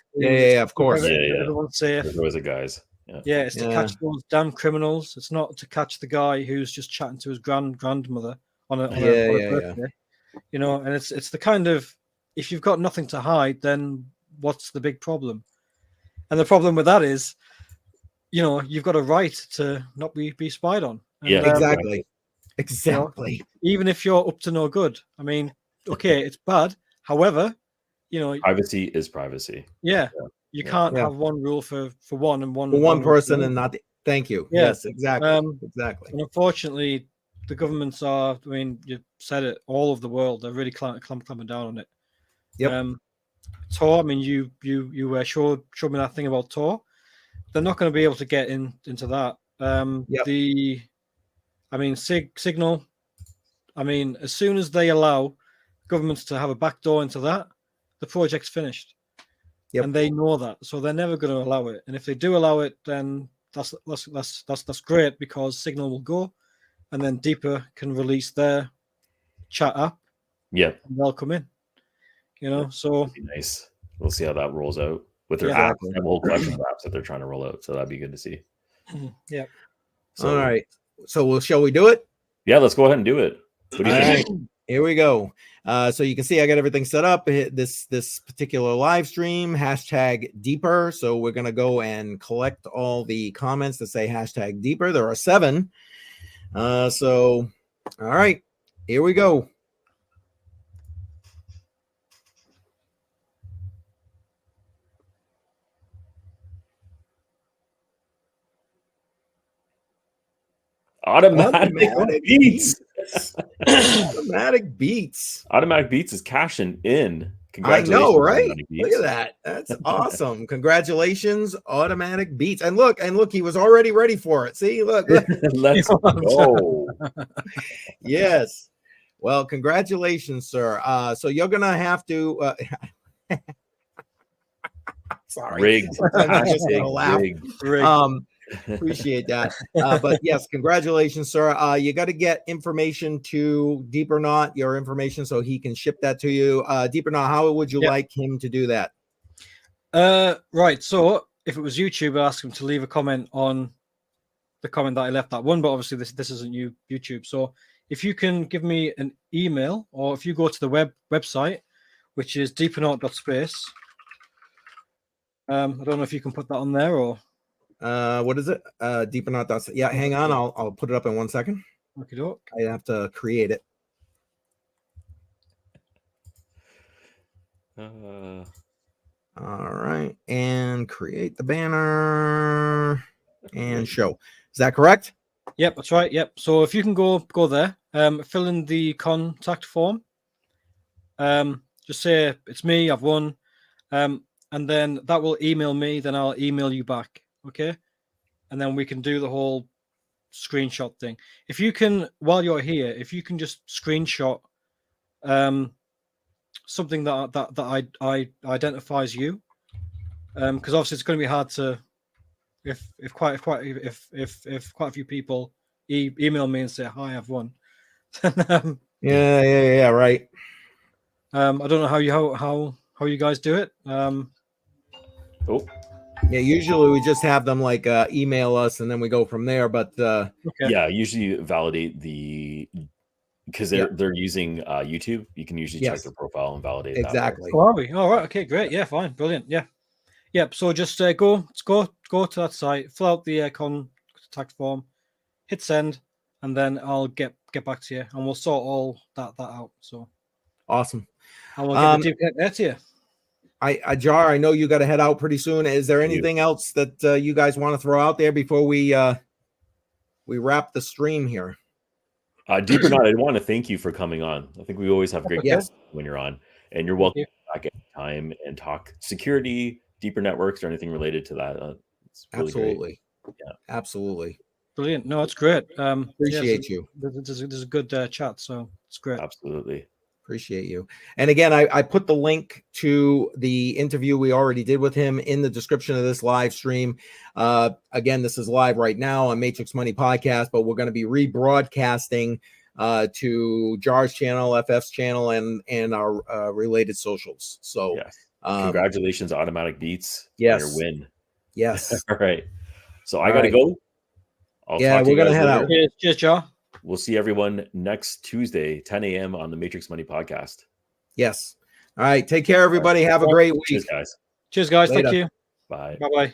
Speaker 4: of course.
Speaker 2: Everyone's safe.
Speaker 3: There's always a guys.
Speaker 2: Yeah, it's to catch those damn criminals. It's not to catch the guy who's just chatting to his grandmother on a birthday. You know, and it's the kind of, if you've got nothing to hide, then what's the big problem? And the problem with that is, you know, you've got a right to not be spied on. And,
Speaker 4: exactly.
Speaker 2: You know, even if you're up to no good. I mean, okay, it's bad. However, you know,
Speaker 3: privacy is privacy.
Speaker 2: Yeah. You can't have one rule for one and one
Speaker 4: for one person and not. Thank you.
Speaker 2: Yeah.
Speaker 4: Yes, exactly. Exactly.
Speaker 2: And unfortunately, the governments are. I mean, you said it. All of the world, they're really clamping down on it.
Speaker 4: Yep.
Speaker 2: Tor. I mean, you showed me that thing about Tor. They're not going to be able to get into that. Signal. I mean, as soon as they allow governments to have a backdoor into that, the project's finished. Yep. And they know that, so they're never going to allow it. And if they do allow it, then that's great, because Signal will go, and then Deeper can release their chat app.
Speaker 3: Yeah,
Speaker 2: and they'll come in. You know, so
Speaker 3: that'd be nice. We'll see how that rolls out with their apps. They have a whole collection of apps that they're trying to roll out, so that'd be good to see.
Speaker 2: Yeah.
Speaker 4: So, all right. So shall we do it?
Speaker 3: Yeah, let's go ahead and do it. What do you think?
Speaker 4: Right. Here we go. So you can see I got everything set up. This particular live stream, hashtag Deeper. So we're going to go and collect all the comments that say hashtag Deeper. There are 7. So, all right, here we go.
Speaker 3: Automatic beats.
Speaker 4: Automatic beats.
Speaker 3: Automatic beats is cashing in.
Speaker 4: I know, right? Look at that. That's awesome. Congratulations, Automatic Beats. And look, he was already ready for it. See, look.
Speaker 3: Let's go.
Speaker 4: Yes. Well, congratulations, sir. So you're gonna have to sorry.
Speaker 3: Rigged.
Speaker 4: I'm just gonna laugh. Appreciate that. But yes, congratulations, sir. You got to get information to Deepernaut, your information, so he can ship that to you. Deepernaut, how would you like him to do that?
Speaker 2: Right. So if it was YouTube, I'd ask him to leave a comment on the comment that I left that one, but obviously this isn't YouTube. So if you can give me an email, or if you go to the website, which is deepernaut.space. I don't know if you can put that on there, or
Speaker 4: what is it? Deepernaut. Yeah, hang on. I'll put it up in 1 second.
Speaker 2: Okay,
Speaker 4: I have to create it. All right, and create the banner and show. Is that correct?
Speaker 2: Yep, that's right. Yep. So if you can go there, fill in the contact form. Just say it's me, I've won, and then that will email me. Then I'll email you back. Okay, and then we can do the whole screenshot thing. If you can, while you're here, if you can just screenshot something that I identifies you, because obviously it's going to be hard to if quite a few people email me and say hi, I've won.
Speaker 4: Yeah, right.
Speaker 2: I don't know how you guys do it.
Speaker 4: Yeah, usually we just have them like email us and then we go from there. But
Speaker 3: yeah, usually validate because they're using YouTube. You can usually check their profile and validate
Speaker 4: exactly.
Speaker 3: that.
Speaker 2: Oh, are we? All right. Okay, great. Yeah, fine, brilliant. Yeah. Yep. So just go to that site, fill out the contact form, hit send, and then I'll get back to you, and we'll sort all that out. So
Speaker 4: awesome.
Speaker 2: I will get the deep there to you.
Speaker 4: Jar, I know you got to head out pretty soon. Is there anything else that you guys want to throw out there before we wrap the stream here?
Speaker 3: Deepernaut, I want to thank you for coming on. I think we always have great guests when you're on, and you're welcome back at time and talk security, deeper networks, or anything related to that. It's really
Speaker 4: absolutely
Speaker 3: great. Yeah,
Speaker 2: absolutely brilliant. No, it's great.
Speaker 4: Appreciate you.
Speaker 2: There's a good chat, so it's great.
Speaker 3: Absolutely.
Speaker 4: Appreciate you. And again, I put the link to the interview we already did with him in the description of this live stream. Again, this is live right now on Matrix Money Podcast, but we're going to be rebroadcasting to Jar's channel, FF's channel, and our related socials. So
Speaker 3: congratulations, Automatic Beats.
Speaker 4: Yes.
Speaker 3: On your win.
Speaker 4: Yes.
Speaker 3: All right. So I got to go.
Speaker 4: We're going to head out.
Speaker 2: Cheers, Jar.
Speaker 3: We'll see everyone next Tuesday, 10 a.m. on the Matrix Money Podcast.
Speaker 4: Yes. All right. Take care, everybody. Have a great week.
Speaker 3: Cheers, guys.
Speaker 2: Cheers, guys.
Speaker 4: Later.
Speaker 2: Thank you.
Speaker 3: Bye.
Speaker 2: Bye-bye.